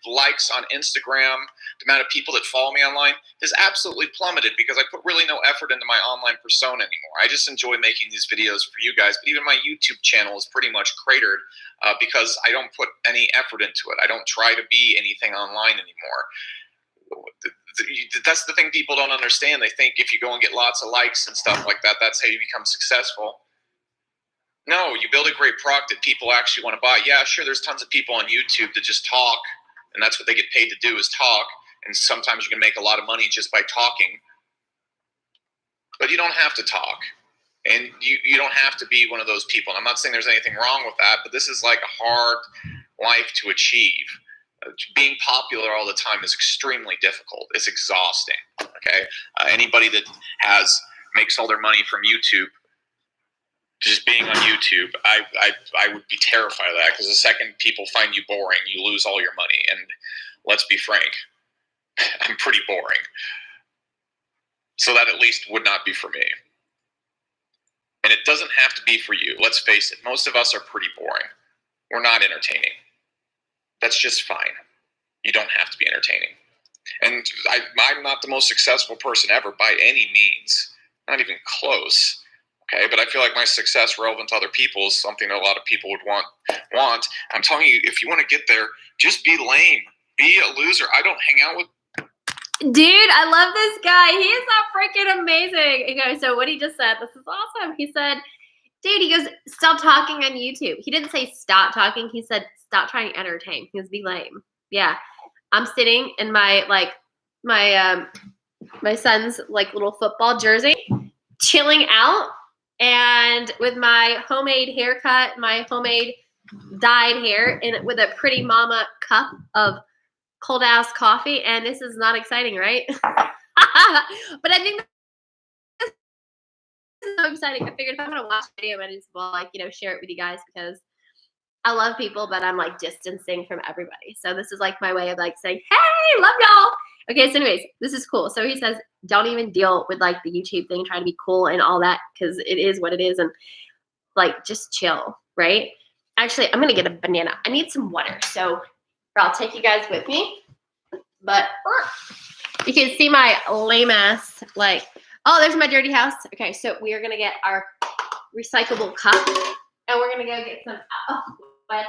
likes on Instagram, the amount of people that follow me online has absolutely plummeted because I put really no effort into my online persona anymore. I just enjoy making these videos for you guys, but even my YouTube channel is pretty much cratered because I don't put any effort into it. I don't try to be anything online anymore. That's the thing people don't understand. They think if you go and get lots of likes and stuff like that, that's how you become successful. No, you build a great product that people actually want to buy. Yeah, sure, there's tons of people on YouTube that just talk, and that's what they get paid to do is talk. And sometimes you can make a lot of money just by talking. But you don't have to talk. And you don't have to be one of those people. And I'm not saying there's anything wrong with that, but this is like a hard life to achieve. Being popular all the time is extremely difficult. It's exhausting, okay? Anybody that makes all their money from YouTube, just being on YouTube, I would be terrified of that because the second people find you boring, you lose all your money. And let's be frank, I'm pretty boring. So that at least would not be for me. And it doesn't have to be for you. Let's face it, most of us are pretty boring. We're not entertaining. That's just fine. You don't have to be entertaining. And I'm not the most successful person ever by any means. Not even close. Okay, but I feel like my success relevant to other people is something a lot of people would want. I'm telling you, if you want to get there, just be lame. Be a loser. I don't hang out with. Dude, I love this guy. He is so freaking amazing. Okay, so what he just said, this is awesome. He said, dude, he goes, stop talking on YouTube. He didn't say stop talking. He said, stop trying to entertain. He goes, be lame. Yeah. I'm sitting in my, like, my son's, like, little football jersey, chilling out, and with my homemade haircut, my homemade dyed hair, and with a pretty mama cup of cold ass coffee, and this is not exciting, right? But I think this is so exciting. I figured if I'm gonna watch a video, I might as well, like, you know, share it with you guys because I love people, but I'm like distancing from everybody. So this is like my way of like saying, hey, love y'all. Okay, so anyways, this is cool. So he says, don't even deal with like the YouTube thing, trying to be cool and all that, because it is what it is, and like just chill, right? Actually, I'm gonna get a banana. I need some water, so I'll take you guys with me. But you can see my lame ass, like, oh, there's my dirty house. Okay, so we are gonna get our recyclable cup, and we're gonna go get some. Oh, what?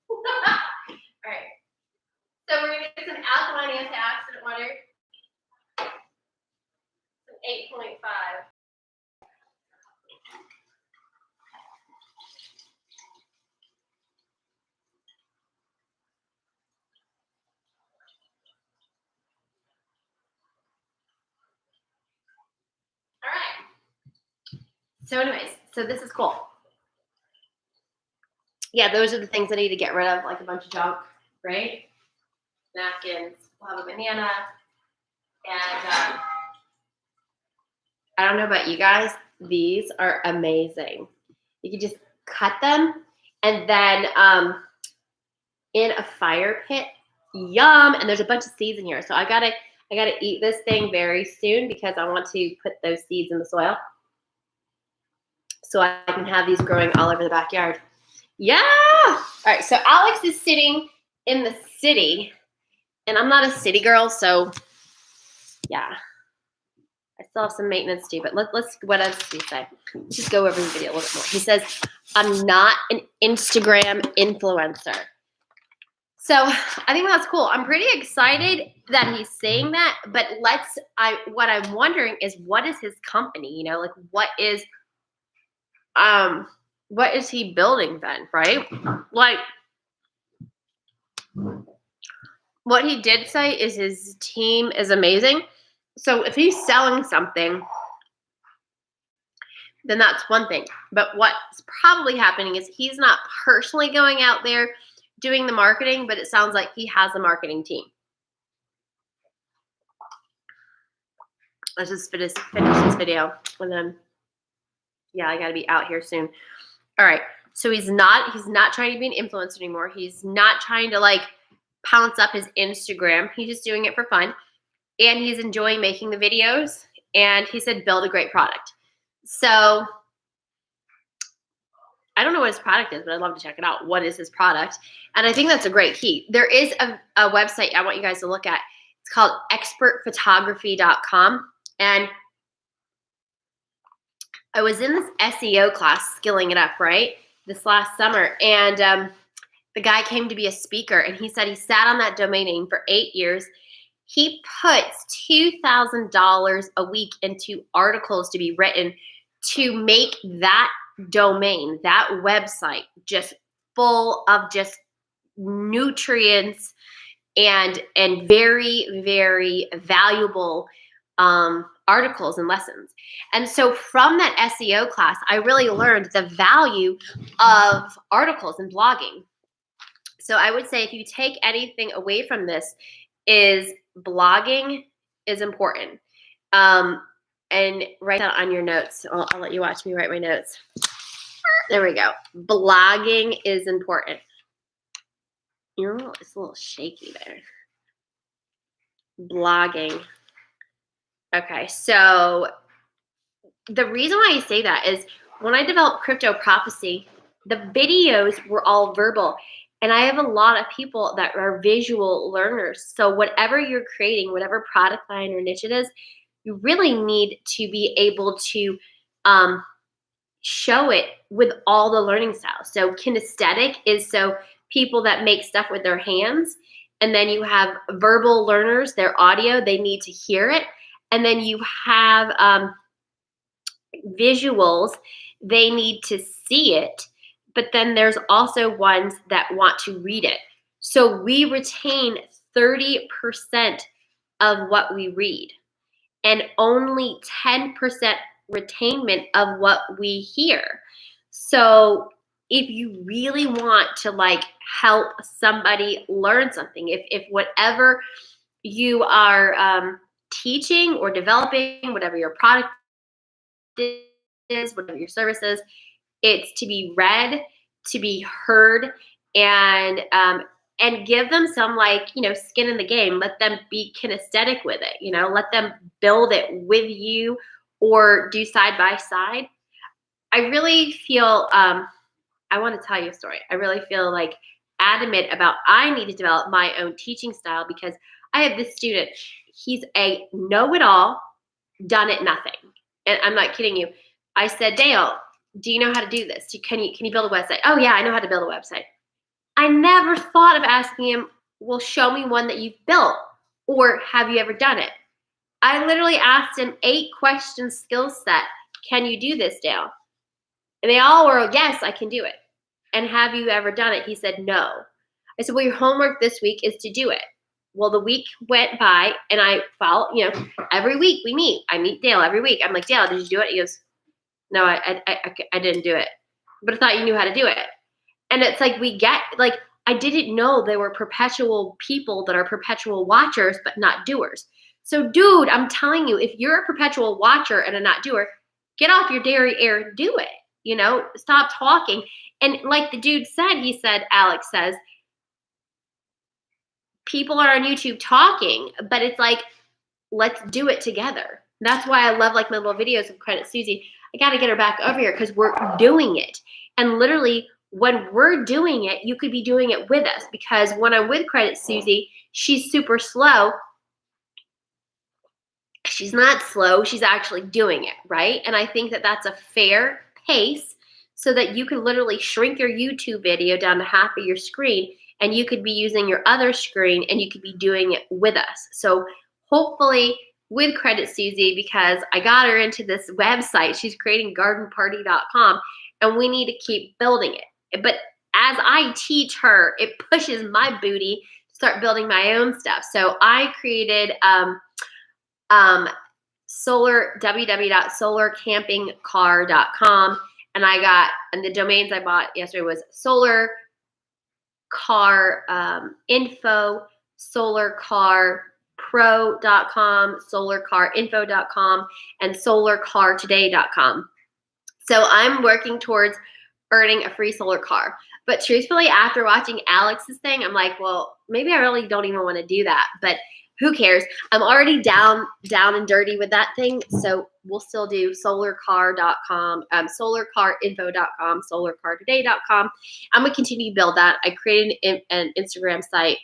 All right. So we're gonna get some alkaline antioxidant water. Some 8.5. All right. So anyways, so this is cool. Yeah, those are the things I need to get rid of, like a bunch of junk, right? Napkins. We'll have a banana. And I don't know about you guys. These are amazing. You can just cut them and then in a fire pit. Yum! And there's a bunch of seeds in here. So I gotta eat this thing very soon because I want to put those seeds in the soil so I can have these growing all over the backyard. Yeah! All right, so Alex is sitting in the city, and I'm not a city girl, so yeah. I still have some maintenance to do, but let's what else did he say? Let's just go over the video a little bit more. He says, I'm not an Instagram influencer. So I think that's cool. I'm pretty excited that he's saying that, but what I'm wondering is what is his company, you know, like what is he building then, right? Like what he did say is his team is amazing. So if he's selling something, then that's one thing. But what's probably happening is he's not personally going out there doing the marketing, but it sounds like he has a marketing team. Let's just finish this video, and then yeah, I gotta be out here soon. All right, so he's not trying to be an influencer anymore. He's not trying to like pounce up his Instagram. He's just doing it for fun, and he's enjoying making the videos. And he said, build a great product. So I don't know what his product is, but I'd love to check it out. What is his product? And I think that's a great key. There is a website I want you guys to look at. It's called expertphotography.com. And I was in this SEO class, skilling it up, right? This last summer. And the guy came to be a speaker, and he said he sat on that domain name for 8 years. He puts $2,000 a week into articles to be written to make that domain, that website, just full of just nutrients and very, very valuable articles and lessons. And so from that SEO class, I really learned the value of articles and blogging. So I would say if you take anything away from this, is blogging is important. And write that on your notes. I'll let you watch me write my notes. There we go. Blogging is important. You know, it's a little shaky there. Blogging. Okay, so the reason why I say that is when I developed Crypto Prophecy, the videos were all verbal. And I have a lot of people that are visual learners. So whatever you're creating, whatever product line or niche it is, you really need to be able to show it with all the learning styles. So kinesthetic is so people that make stuff with their hands. And then you have verbal learners, their audio, they need to hear it. And then you have visuals, they need to see it. But then there's also ones that want to read it. So we retain 30% of what we read and only 10% retainment of what we hear. So if you really want to like help somebody learn something, if whatever you are teaching or developing, whatever your product is, whatever your service is, it's to be read, to be heard, and give them some like, skin in the game. Let them be kinesthetic with it, let them build it with you or do side by side. I really feel, I want to tell you a story. I really feel like adamant about I need to develop my own teaching style because I have this student. He's a know-it-all, done it nothing. And I'm not kidding you. I said, Dale, do you know how to do this? Can you build a website? Oh yeah, I know how to build a website. I never thought of asking him, well, show me one that you've built, or have you ever done it? I literally asked him 8-question skill set. Can you do this, Dale? And they all were, yes, I can do it. And have you ever done it? He said, no. I said, well, your homework this week is to do it. Well, the week went by and I felt, every week we meet. I meet Dale every week. I'm like, Dale, did you do it? He goes, no, I didn't do it. But I thought you knew how to do it. And it's like I didn't know there were perpetual people that are perpetual watchers but not doers. So, dude, I'm telling you, if you're a perpetual watcher and a not doer, get off your dairy air and do it. Stop talking. And like the dude said, Alex says, people are on YouTube talking, but it's like, let's do it together. That's why I love like my little videos of Credit Susie. I got to get her back over here because we're doing it. And literally, when we're doing it, you could be doing it with us because when I'm with Credit Susie, she's super slow. She's not slow. She's actually doing it, right? And I think that that's a fair pace so that you can literally shrink your YouTube video down to half of your screen and you could be using your other screen and you could be doing it with us. So hopefully with Credit Susie, because I got her into this website, she's creating gardenparty.com and we need to keep building it. But as I teach her, it pushes my booty to start building my own stuff. So I created www.solarcampingcar.com and the domains I bought yesterday was solar car info, solarcarpro.com, solarcarinfo.com, and solarcartoday.com. So I'm working towards earning a free solar car. But truthfully, after watching Alex's thing, I'm like, well, maybe I really don't even want to do that. But who cares? I'm already down and dirty with that thing. So we'll still do solarcar.com, solarcarinfo.com, solarcartoday.com. I'm going to continue to build that. I created an Instagram site.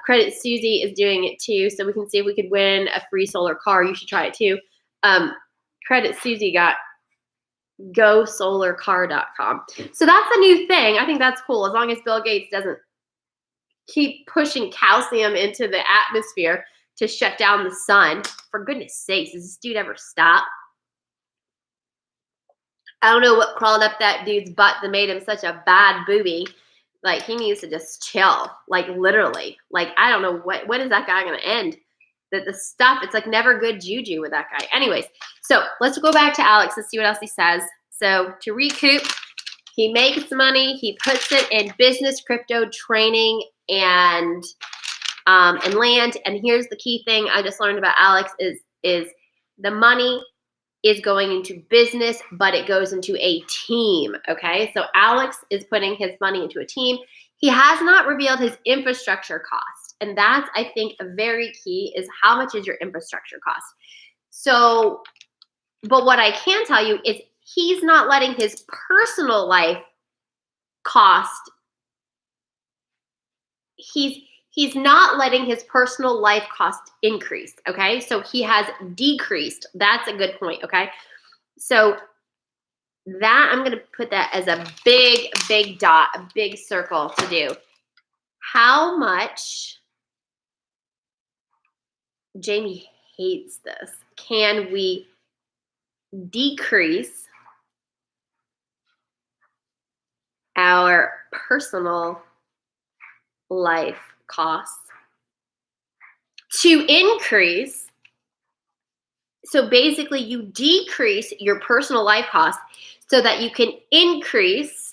Credit Susie is doing it too. So we can see if we could win a free solar car. You should try it too. Credit Susie got gosolarcar.com. So that's a new thing. I think that's cool. As long as Bill Gates doesn't keep pushing calcium into the atmosphere to shut down the sun. For goodness sakes, does this dude ever stop? I don't know what crawled up that dude's butt that made him such a bad booby. Like, he needs to just chill. Like, literally. Like, I don't know when is that guy going to end? The stuff, it's like never good juju with that guy. Anyways, so let's go back to Alex and see what else he says. So to recoup, he makes money. He puts it in business, crypto, training, and land. And here's the key thing I just learned about Alex is the money is going into business, but it goes into a team. Okay, so Alex is putting his money into a team. He has not revealed his infrastructure cost, and that's, I think, a very key is how much is your infrastructure cost. So, but what I can tell you is he's not letting his personal life cost. He's not letting his personal life cost increase, okay? So he has decreased. That's a good point, okay? So that I'm going to put that as a big, big dot, a big circle to do. How much, Jamie hates this, can we decrease our personal life costs to increase? So basically you decrease your personal life costs so that you can increase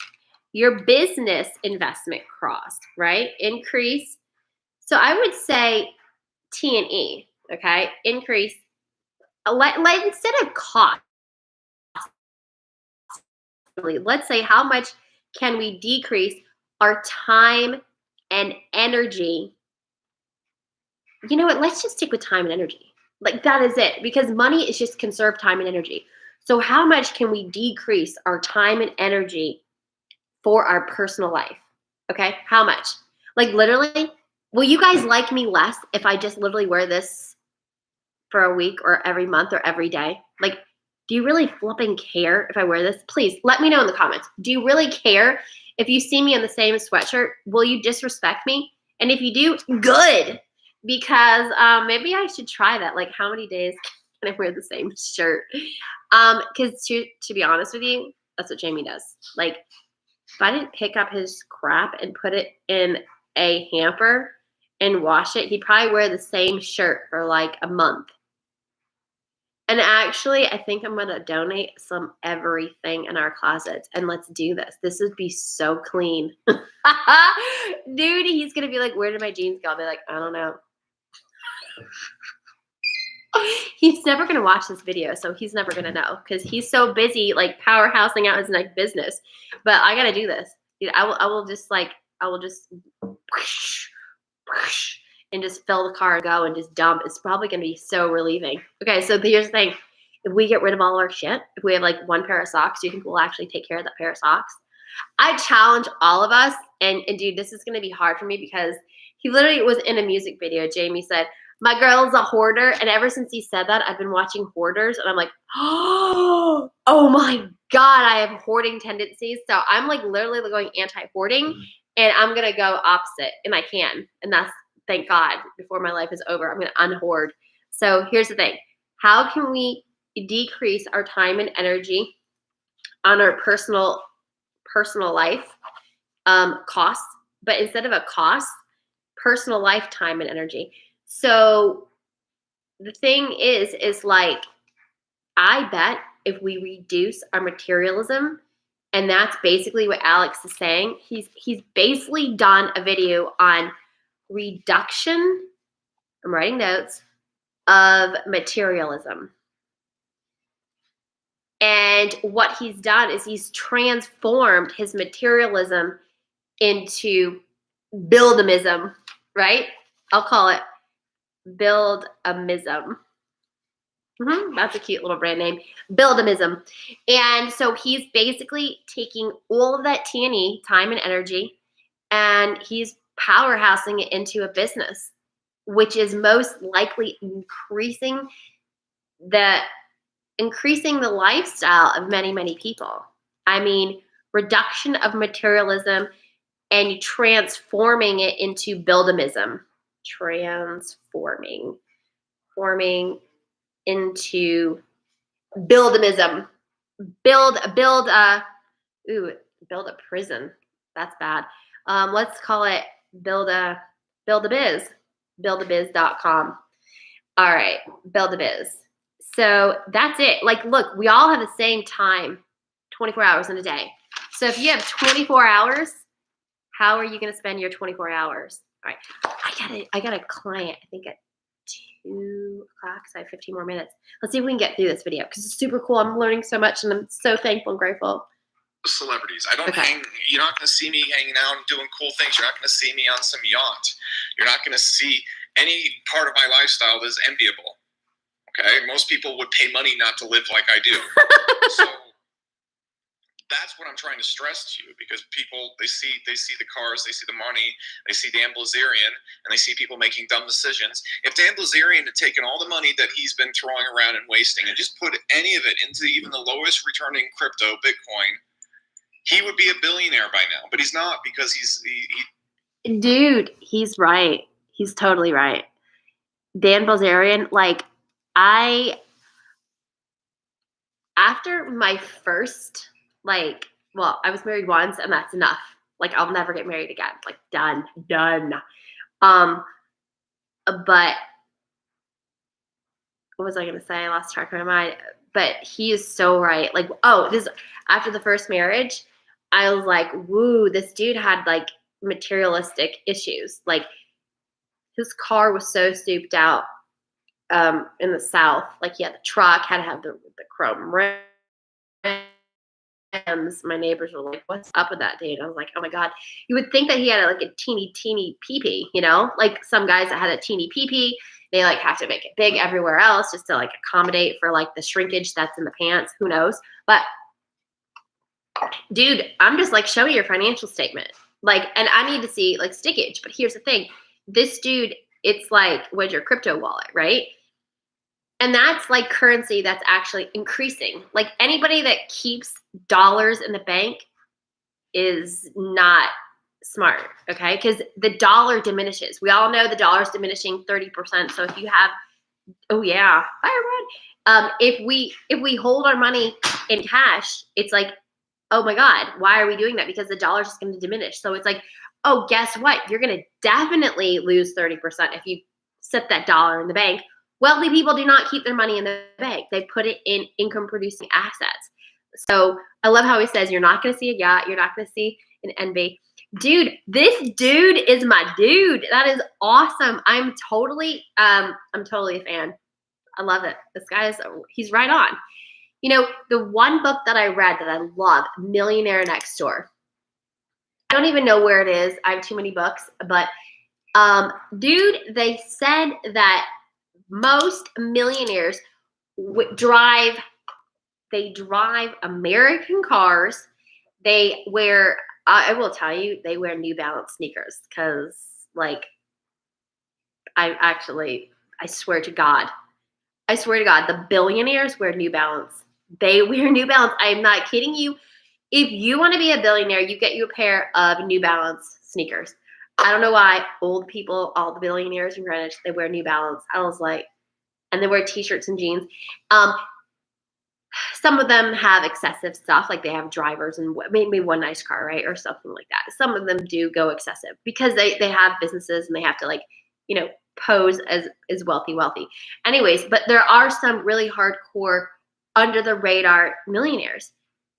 your business investment cost, right? Increase. So I would say T&E, okay? Increase, like instead of cost, let's say how much can we decrease our time and energy? You know what? Let's just stick with time and energy. Like that is it, because money is just conserved time and energy. So how much can we decrease our time and energy for our personal life? Okay, how much? Like literally, will you guys like me less if I just literally wear this for a week or every month or every day? Like, do you really flipping care if I wear this? Please let me know in the comments. Do you really care if you see me in the same sweatshirt? Will you disrespect me? And if you do, good. Because maybe I should try that. Like, how many days can I wear the same shirt? Because to be honest with you, that's what Jamie does. Like, if I didn't pick up his crap and put it in a hamper and wash it, he'd probably wear the same shirt for like a month. And actually, I think I'm going to donate some everything in our closets, and let's do this. This would be so clean. Dude, he's going to be like, where did my jeans go? I'll be like, I don't know. He's never going to watch this video, so he's never going to know because he's so busy like powerhousing out his next business. But I got to do this. Dude, I will just whoosh, whoosh, and just fill the car and go and just dump. It's probably going to be so relieving. Okay, so here's the thing. If we get rid of all our shit, if we have like one pair of socks, do you think we'll actually take care of that pair of socks? I challenge all of us, and dude, this is going to be hard for me because he literally was in a music video. Jamie said, my girl's a hoarder, and ever since he said that, I've been watching Hoarders, and I'm like, oh my God, I have hoarding tendencies. So I'm like literally going anti-hoarding, and I'm going to go opposite, and I can, and that's, thank God, before my life is over, I'm going to unhoard. So here's the thing. How can we decrease our time and energy on our personal life costs, but instead of a cost, personal life time and energy? So the thing is like, I bet if we reduce our materialism, and that's basically what Alex is saying, he's basically done a video on reduction, I'm writing notes, of materialism. And what he's done is he's transformed his materialism into buildamism, right? I'll call it buildamism. That's a cute little brand name, buildamism. And so he's basically taking all of that T&E, time and energy, and he's powerhousing it into a business, which is most likely increasing the lifestyle of many, many people. I mean, reduction of materialism and transforming it into buildamism. Forming into buildamism. Build a prison. That's bad. Let's call it build a biz. Buildabiz.com. All right, build a biz. So that's it. Like, look, we all have the same time, 24 hours in a day. So if you have 24 hours, how are you going to spend your 24 hours? All right, I got a client, I think at 2 o'clock, so I have 15 more minutes. Let's see if we can get through this video because it's super cool. I'm learning so much, and I'm so thankful and grateful. Celebrities. I don't hang. You're not going to see me hanging out and doing cool things. You're not going to see me on some yacht. You're not going to see any part of my lifestyle that is enviable. Okay, most people would pay money not to live like I do. So that's what I'm trying to stress to you, because people, they see the cars, they see the money, they see Dan Bilzerian, and they see people making dumb decisions. If Dan Bilzerian had taken all the money that he's been throwing around and wasting and just put any of it into even the lowest returning crypto, Bitcoin, he would be a billionaire by now. But he's not, because Dude, he's right. He's totally right. Dan Bilzerian, like, after my first, like, well, I was married once and that's enough. Like, I'll never get married again. Like, done. But what was I going to say? I lost track of my mind. But he is so right. Like, after the first marriage, I was like, woo, this dude had like materialistic issues. Like, his car was so souped out in the South. Like, he had the truck, had to have the chrome rims. My neighbors were like, what's up with that dude? I was like, oh my God. You would think that he had like a teeny pee-pee, you know? Like, some guys that had a teeny pee-pee, they like have to make it big everywhere else just to like accommodate for like the shrinkage that's in the pants. Who knows? But dude, I'm just like, show me your financial statement. Like, and I need to see like stickage. But here's the thing. This dude, it's like, what's your crypto wallet, right? And that's like currency that's actually increasing. Like, anybody that keeps dollars in the bank is not smart, okay? Because the dollar diminishes. We all know the dollar is diminishing 30%. So if you have, oh yeah, firewood. If we hold our money in cash, it's like, oh my God, why are we doing that? Because the dollar is just going to diminish. So it's like, oh, guess what? You're going to definitely lose 30% if you set that dollar in the bank. Wealthy people do not keep their money in the bank. They put it in income-producing assets. So I love how he says, you're not going to see a yacht. You're not going to see an envy. Dude, this dude is my dude. That is awesome. I'm totally a fan. I love it. This guy he's right on. You know, the one book that I read that I love, Millionaire Next Door. I don't even know where it is. I have too many books. But, dude, they said that most millionaires drive American cars. They wear, I will tell you, they wear New Balance sneakers because, like, I swear to God, the billionaires wear New Balance. They wear New Balance. I am not kidding you. If you want to be a billionaire, you get you a pair of New Balance sneakers. I don't know why old people, all the billionaires in Greenwich, they wear New Balance. I was like, and they wear t-shirts and jeans. Some of them have excessive stuff, like they have drivers and maybe one nice car, right? Or something like that. Some of them do go excessive because they have businesses and they have to, like, you know, pose as wealthy. Anyways, but there are some really hardcore under the radar millionaires.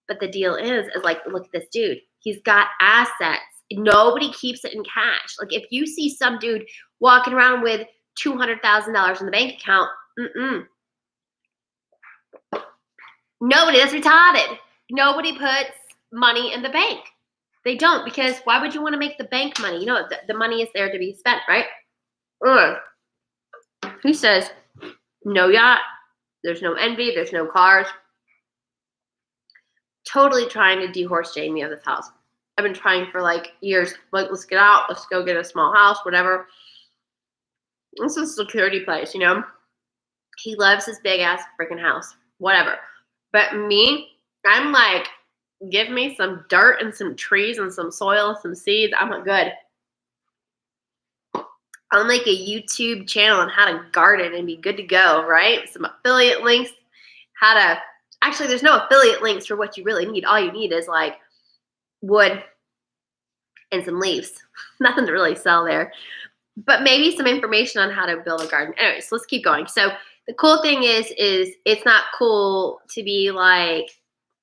But the deal is like, look at this dude. He's got assets. Nobody keeps it in cash. Like, if you see some dude walking around with $200,000 in the bank account, nobody, that's retarded. Nobody puts money in the bank. They don't, because why would you want to make the bank money? You know, the money is there to be spent, right? He says, no yacht, there's no envy, there's no cars. Totally trying to dehorse Jamie of this house. I've been trying for like years. Like, let's get out. Let's go get a small house, whatever. This is a security place, you know? He loves his big ass freaking house, whatever. But me, I'm like, give me some dirt and some trees and some soil, some seeds. I'm good. I'll make a YouTube channel on how to garden and be good to go, right? Some affiliate links, actually, there's no affiliate links for what you really need. All you need is like wood and some leaves. Nothing to really sell there. But maybe some information on how to build a garden. Anyways, let's keep going. So the cool thing is it's not cool to be like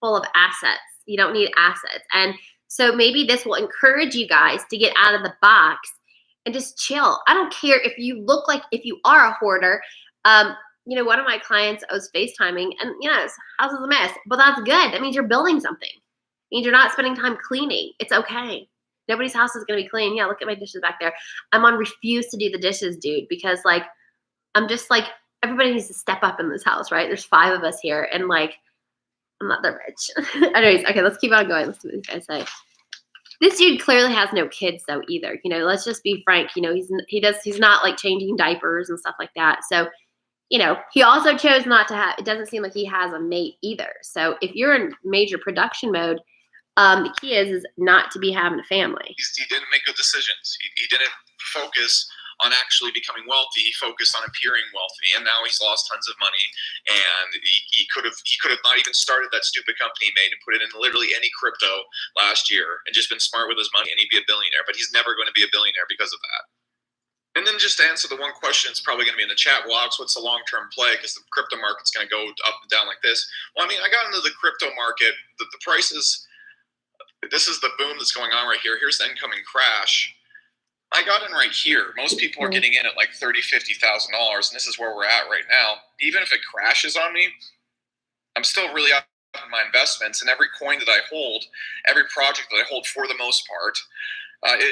full of assets. You don't need assets. And so maybe this will encourage you guys to get out of the box and just chill. I don't care if you look like, if you are a hoarder. You know, one of my clients, I was FaceTiming, and his house is a mess, but that's good. That means you're building something. It means you're not spending time cleaning. It's okay. Nobody's house is going to be clean. Yeah, look at my dishes back there. I'm on refuse to do the dishes, dude, because like, I'm just like, everybody needs to step up in this house, right? There's 5 of us here, and like, I'm not that rich. Anyways, okay, let's keep on going. Let's see what these guys say. This dude clearly has no kids though either. You know, let's just be frank. You know, he's not like changing diapers and stuff like that. So, you know, he also chose not to have. It doesn't seem like he has a mate either. So if you're in major production mode, the key is not to be having a family. He didn't make good decisions. He didn't focus on actually becoming wealthy. He focused on appearing wealthy, and now he's lost tons of money. And he could have not even started that stupid company he made and put it in literally any crypto last year and just been smart with his money, and he'd be a billionaire. But he's never going to be a billionaire because of that. And then just to answer the one question, it's probably going to be in the chat. Well, Alex, what's the long-term play? Because the crypto market's going to go up and down like this. Well, I mean, I got into the crypto market. The prices. This is the boom that's going on right here. Here's the incoming crash. I got in right here. Most people are getting in at like $30,000, $50,000, and this is where we're at right now. Even if it crashes on me, I'm still really up in my investments, and every coin that I hold, every project that I hold for the most part,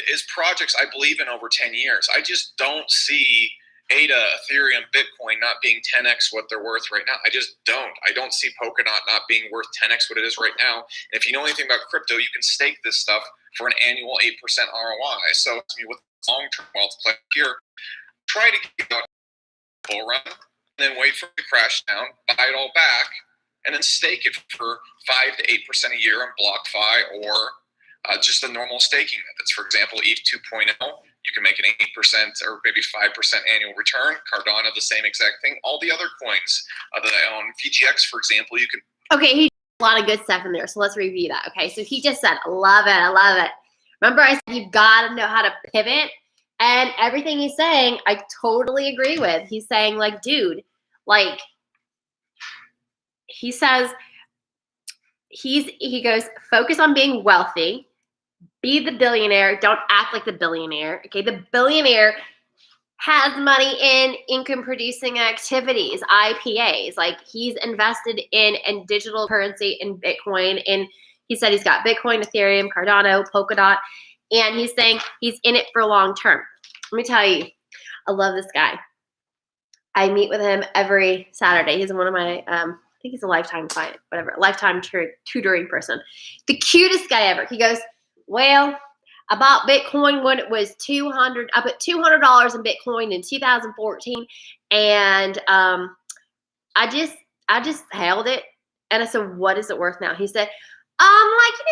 is projects I believe in over 10 years. I just don't see ADA, Ethereum, Bitcoin not being 10x what they're worth right now. I just don't. I don't see Polkadot not being worth 10x what it is right now. And if you know anything about crypto, you can stake this stuff for an annual 8% ROI. So with long-term wealth play here, try to get out a bull run, and then wait for it to crash down, buy it all back, and then stake it for 5 to 8% a year on BlockFi or just the normal staking methods. For example, ETH 2.0. You can make an 8% or maybe 5% annual return. Cardano, the same exact thing. All the other coins that I own, VGX, for example, you can. Okay, he a lot of good stuff in there. So let's review that. Okay, so he just said, love it, I love it. Remember I said you've got to know how to pivot? And everything he's saying, I totally agree with. He's saying, like, dude, like, he says, he goes, focus on being wealthy. Be the billionaire. Don't act like the billionaire. Okay, the billionaire has money in income-producing activities, IPAs. Like he's invested in digital currency, in Bitcoin. And he said he's got Bitcoin, Ethereum, Cardano, Polkadot, and he's saying he's in it for long term. Let me tell you, I love this guy. I meet with him every Saturday. He's one of my, I think he's a lifetime client, whatever, lifetime tutoring person. The cutest guy ever. He goes, well, I bought Bitcoin when it was $200. I put $200 in Bitcoin in 2014, and I just held it. And I said, "What is it worth now?" He said,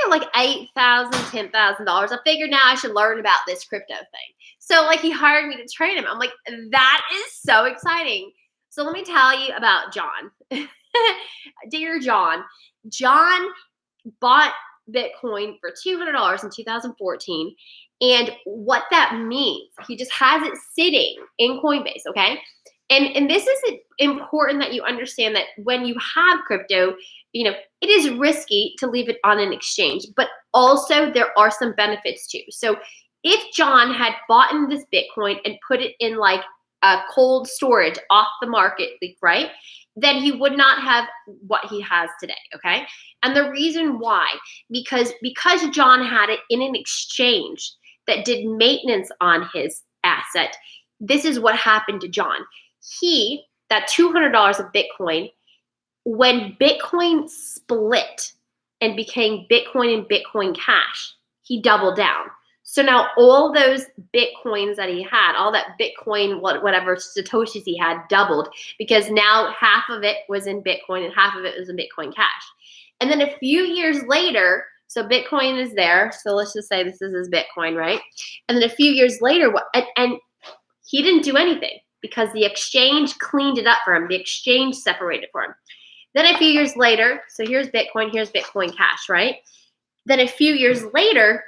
like $8,000, $10,000. I figured now I should learn about this crypto thing. So like he hired me to train him. I'm like, that is so exciting. So let me tell you about John. Dear John. John bought Bitcoin for $200 in 2014. And what that means, he just has it sitting in Coinbase, okay? And this is important that you understand that when you have crypto, you know, it is risky to leave it on an exchange, but also there are some benefits too. So if John had bought in this Bitcoin and put it in like a cold storage off the market, right? Then he would not have what he has today, okay? And the reason why, because John had it in an exchange that did maintenance on his asset, this is what happened to John. That $200 of Bitcoin, when Bitcoin split and became Bitcoin and Bitcoin Cash, he doubled down. So now all those Bitcoins that he had, all that Bitcoin, whatever Satoshis he had, doubled because now half of it was in Bitcoin and half of it was in Bitcoin Cash. And then a few years later, so Bitcoin is there. So let's just say this is his Bitcoin, right? And then a few years later, and he didn't do anything because the exchange cleaned it up for him. The exchange separated for him. Then a few years later, so here's Bitcoin Cash, right? Then a few years later,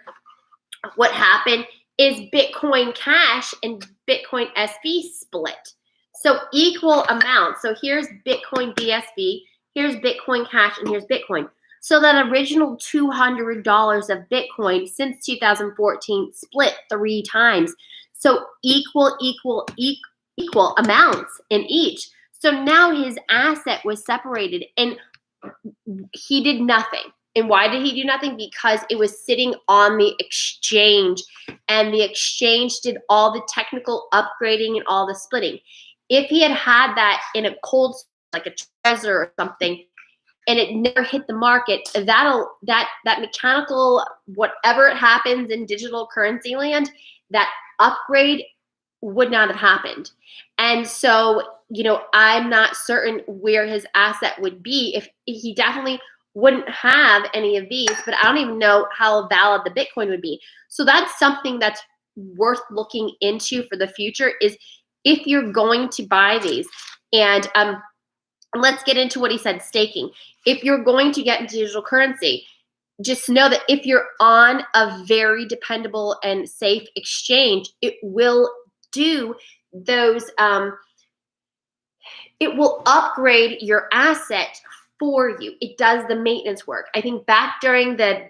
what happened is Bitcoin Cash and Bitcoin SV split. So equal amounts. So here's Bitcoin BSV, here's Bitcoin Cash, and here's Bitcoin. So that original $200 of Bitcoin since 2014 split 3 times. So equal amounts in each. So now his asset was separated and he did nothing. And why did he do nothing? Because it was sitting on the exchange and the exchange did all the technical upgrading and all the splitting. If he had had that in a cold, like a Trezor or something, and it never hit the market, that mechanical, whatever it happens in digital currency land, that upgrade would not have happened. And so, I'm not certain where his asset would be. If he definitely wouldn't have any of these, but I don't even know how valid the Bitcoin would be. So that's something that's worth looking into for the future, is if you're going to buy these. And let's get into what he said, staking. If you're going to get into digital currency, just know that if you're on a very dependable and safe exchange, it will do those, it will upgrade your asset for you. It does the maintenance work. I think back during the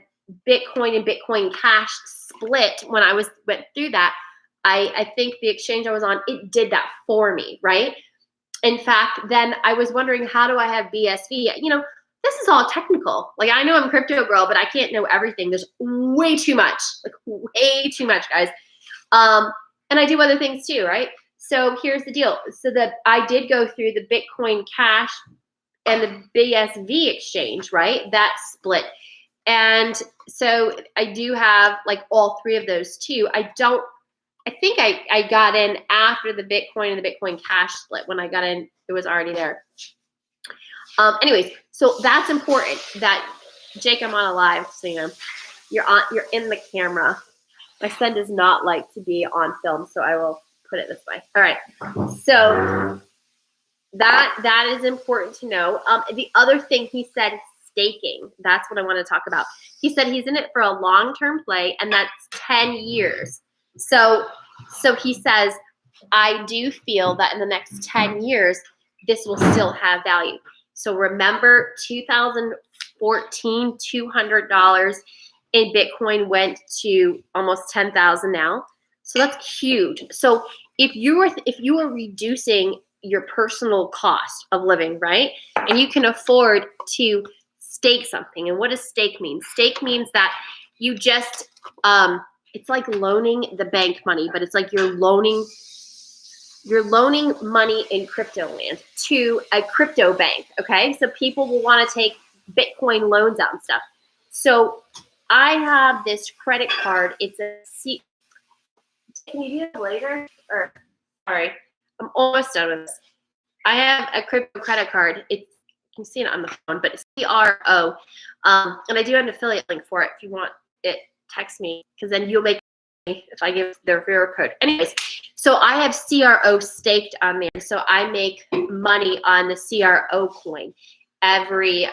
Bitcoin and Bitcoin Cash split, when I went through that, I think the exchange I was on, it did that for me, right? In fact, then I was wondering, how do I have BSV? This is all technical. Like, I know I'm crypto girl, but I can't know everything. There's way too much, guys. And I do other things too, right? So here's the deal. So that I did go through the Bitcoin Cash and the BSV exchange, right? That split. And so I do have like all three of those too. I think I got in after the Bitcoin and the Bitcoin Cash split. When I got in, it was already there. Anyways, so that's important that, Jake, I'm on a live, so you're in the camera. My son does not like to be on film, so I will put it this way. All right. So that is important to know. The other thing he said, staking. That's what I want to talk about. He said he's in it for a long-term play, and that's 10 years. So he says, I do feel that in the next 10 years, this will still have value. So remember 2014, $200 in Bitcoin went to almost 10,000 now. So that's huge. So if you are reducing your personal cost of living, right? And you can afford to stake something. And what does stake mean? Stake means that you just, it's like loaning the bank money, but it's like you're loaning money in crypto land to a crypto bank, okay? So people will want to take Bitcoin loans out and stuff. So I have this credit card. It's a Can you do that later? Or sorry, I'm almost done with this. I have a crypto credit card. You can see it on the phone, but it's CRO. And I do have an affiliate link for it. If you want it, text me, because then you'll make money if I give the referral code. Anyways, so I have CRO staked on there. So I make money on the CRO coin every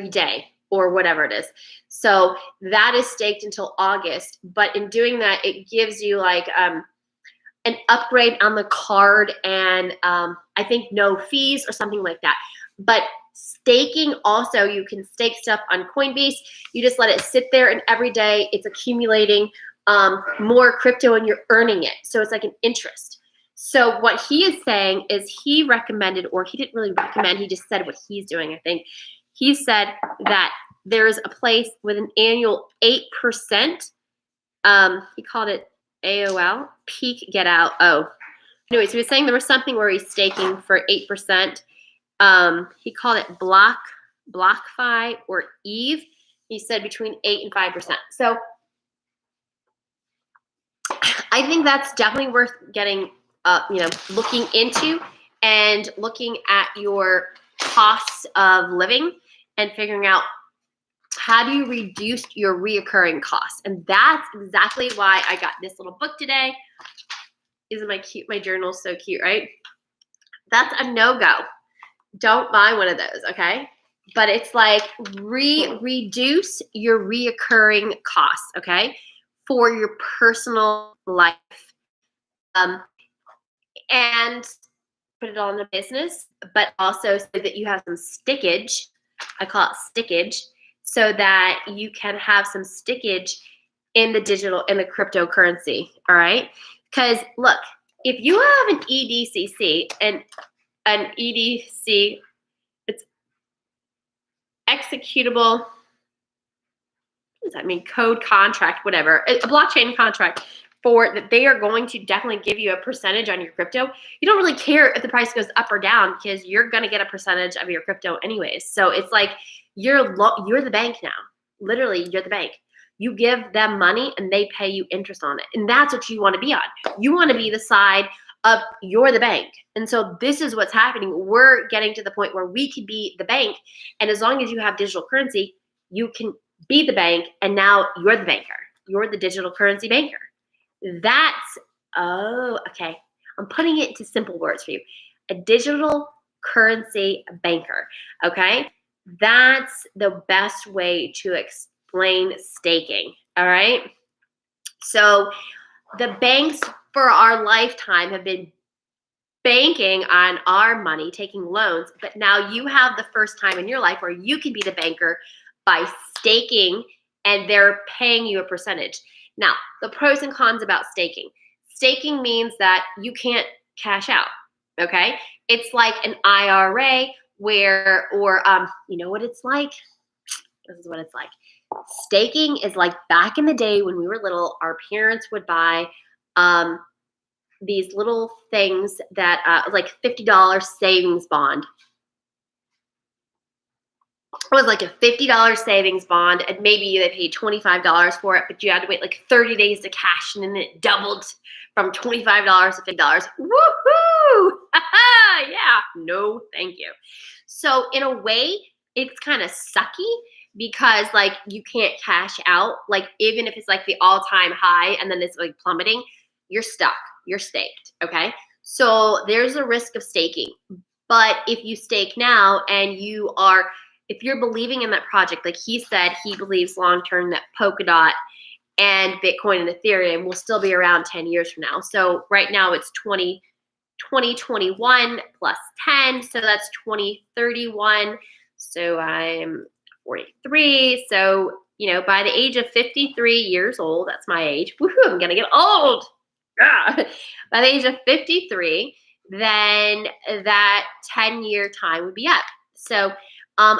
day or whatever it is. So that is staked until August. But in doing that, it gives you like an upgrade on the card, and I think no fees or something like that. But staking also, you can stake stuff on Coinbase. You just let it sit there, and every day it's accumulating more crypto, and you're earning it. So it's like an interest. So what he is saying is he recommended, or he didn't really recommend, he just said what he's doing, I think. He said that there's a place with an annual 8%. He called it AOL, peak get out. Oh, anyways, he was saying there was something where he's staking for 8%. He called it BlockFi or Eve. He said between 8 and 5%. So I think that's definitely worth getting, looking into, and looking at your costs of living and figuring out how do you reduce your reoccurring costs. And that's exactly why I got this little book today. Isn't my journal's so cute, right? That's a no-go. Don't buy one of those, okay? But it's like reduce your reoccurring costs, okay, for your personal life. And put it all in the business, but also so that you have some stickage. I call it stickage, so that you can have some stickage in the cryptocurrency, all right? Because look, if you have an EDCC, and an EDC, it's executable, what does that mean? Code contract, whatever, a blockchain contract for that they are going to definitely give you a percentage on your crypto. You don't really care if the price goes up or down because you're going to get a percentage of your crypto anyways. So it's like you're the bank now. Literally, you're the bank. You give them money and they pay you interest on it. And that's what you want to be on. You want to be the side of you're the bank. And so this is what's happening. We're getting to the point where we can be the bank. And as long as you have digital currency, you can be the bank. And now you're the banker. You're the digital currency banker. Okay. I'm putting it into simple words for you. A digital currency banker. Okay. That's the best way to explain staking. All right. So the banks for our lifetime have been banking on our money, taking loans, but now you have the first time in your life where you can be the banker by staking and they're paying you a percentage. Now, the pros and cons about staking. Staking means that you can't cash out, okay? It's like an IRA or you know what it's like? This is what it's like. Staking is like back in the day when we were little, our parents would buy these little things that like $50 savings bond. It was like a $50 savings bond, and maybe they paid $25 for it, but you had to wait like 30 days to cash, and then it doubled from $25 to $50. Woohoo! Yeah, no, thank you. So in a way, it's kind of sucky because like you can't cash out. Like even if it's like the all-time high and then it's like plummeting, you're stuck. You're staked. Okay. So there's a risk of staking. But if you stake now and if you're believing in that project, like he said, he believes long-term that Polkadot and Bitcoin and Ethereum will still be around 10 years from now. So right now it's 2021 plus 10. So that's 2031. So I'm 43. So, by the age of 53 years old, that's my age. Woohoo, I'm going to get old. By the age of 53, then that 10-year time would be up. So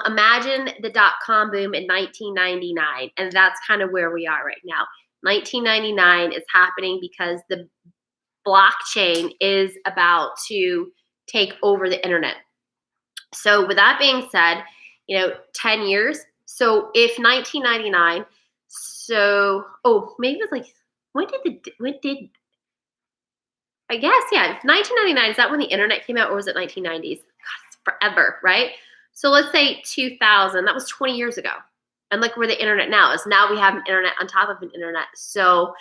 imagine the dot-com boom in 1999, and that's kind of where we are right now. 1999 is happening because the blockchain is about to take over the internet. So with that being said, 10 years. So if 1999, maybe it was like, I guess, yeah, 1999, is that when the internet came out or was it 1990s? God, it's forever, right? So let's say 2000, that was 20 years ago. And look where the internet now is. Now we have an internet on top of an internet. So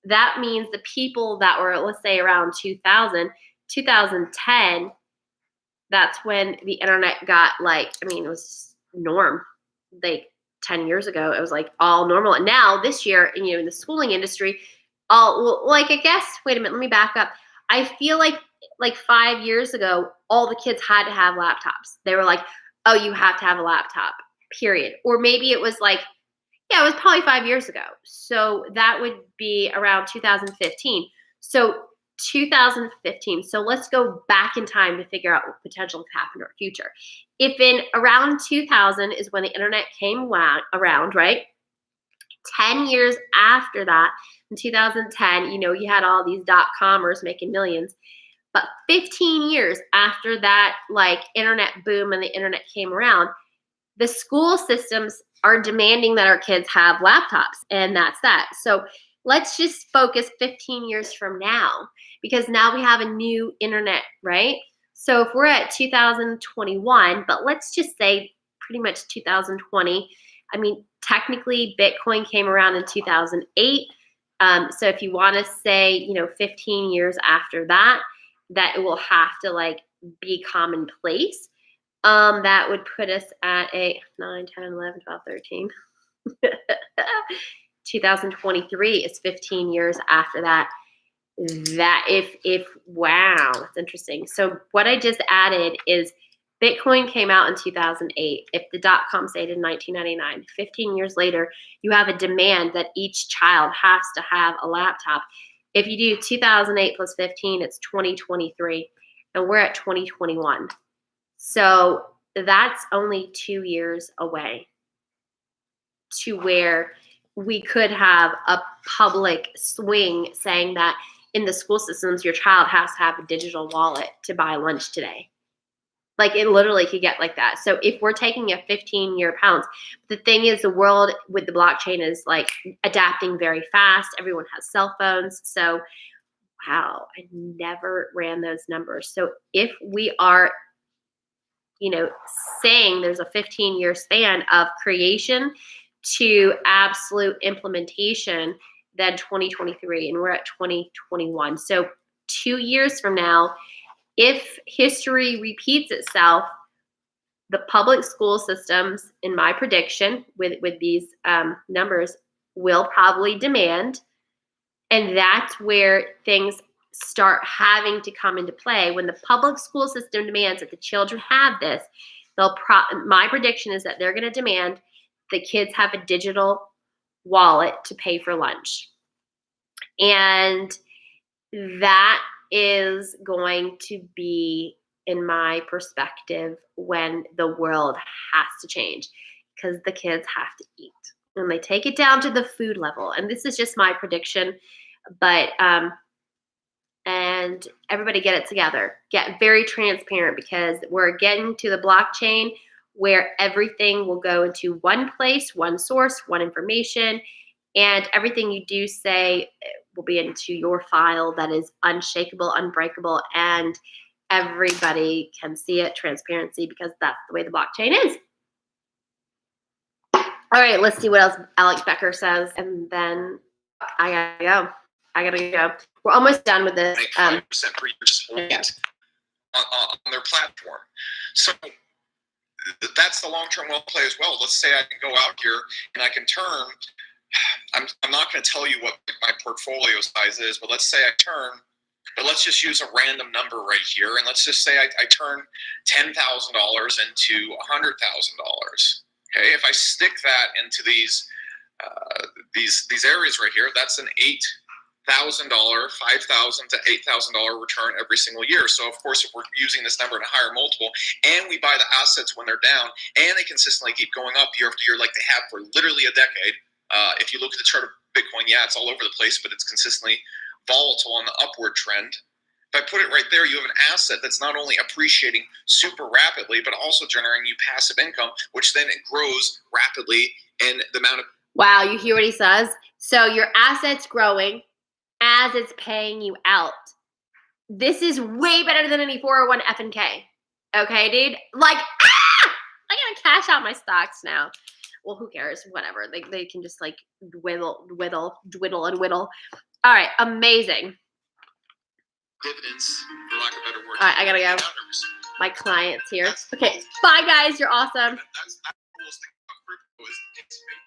that means the people that were, let's say around 2010, that's when the internet got it was norm. Like 10 years ago, it was like all normal. And now this year, in the schooling industry, I guess, wait a minute, let me back up. I feel like 5 years ago, all the kids had to have laptops. They were like, oh, you have to have a laptop, period. Or maybe it was it was probably 5 years ago. So that would be around 2015. So 2015. So let's go back in time to figure out what potential could happen in our future. If in around 2000 is when the internet came around, right? 10 years after that, in 2010, you had all these .comers making millions. But 15 years after that, internet boom and the internet came around, the school systems are demanding that our kids have laptops, and that's that. So let's just focus 15 years from now, because now we have a new internet, right? So if we're at 2021, but let's just say pretty much 2020, technically Bitcoin came around in 2008. So if you want to say, 15 years after that it will have to be commonplace. That would put us at 8, 9, 10, 11, 12, 13. 2023 is 15 years after that. Wow, that's interesting. So what I just added is Bitcoin came out in 2008. If the .com stayed in 1999, 15 years later, you have a demand that each child has to have a laptop. If you do 2008 plus 15, it's 2023, and we're at 2021. So that's only 2 years away to where we could have a public swing saying that in the school systems, your child has to have a digital wallet to buy lunch today. Like, it literally could get like that. So if we're taking a 15-year pounce, the thing is, the world with the blockchain is like adapting very fast. Everyone has cell phones. So, wow, I never ran those numbers. So if we are, saying there's a 15-year span of creation to absolute implementation, then 2023, and we're at 2021. So 2 years from now, if history repeats itself, the public school systems, in my prediction, with these numbers, will probably demand, and that's where things start having to come into play. When the public school system demands that the children have this, my prediction is that they're going to demand the kids have a digital wallet to pay for lunch. And that is going to be, in my perspective, when the world has to change, because the kids have to eat. And they take it down to the food level. And this is just my prediction, but and everybody get it together. Get very transparent, because we're getting to the blockchain where everything will go into one place, one source, one information, and everything you do say will be into your file that is unshakable, unbreakable, and everybody can see it. Transparency, because that's the way the blockchain is. All right, let's see what else Alex Becker says, and then I gotta go. We're almost done with this. 5% per year just holding it on their platform. So that's the long-term wealth play as well. Let's say I can go out here and I can turn. I'm not going to tell you what my portfolio size is, but let's say I turn. But let's just use a random number right here, and let's just say I turn $10,000 into $100,000. Okay, if I stick that into these areas right here, that's an $8,000, $5,000 to $8,000 return every single year. So of course, if we're using this number in a higher multiple, and we buy the assets when they're down, and they consistently keep going up year after year, like they have for literally a decade. If you look at the chart of Bitcoin, yeah, it's all over the place, but it's consistently volatile on the upward trend. If I put it right there, you have an asset that's not only appreciating super rapidly, but also generating you passive income, which then it grows rapidly in the amount of. Wow, you hear what he says? So your asset's growing as it's paying you out. This is way better than any 401 F&K. Okay, dude? Like, I gotta cash out my stocks now. Well, who cares? Whatever. They can just like dwindle. All right, amazing. Dividends, for lack of a better word. All right, I gotta go. My client's here. Okay, bye guys. You're awesome. That's the coolest thing about crypto is it's been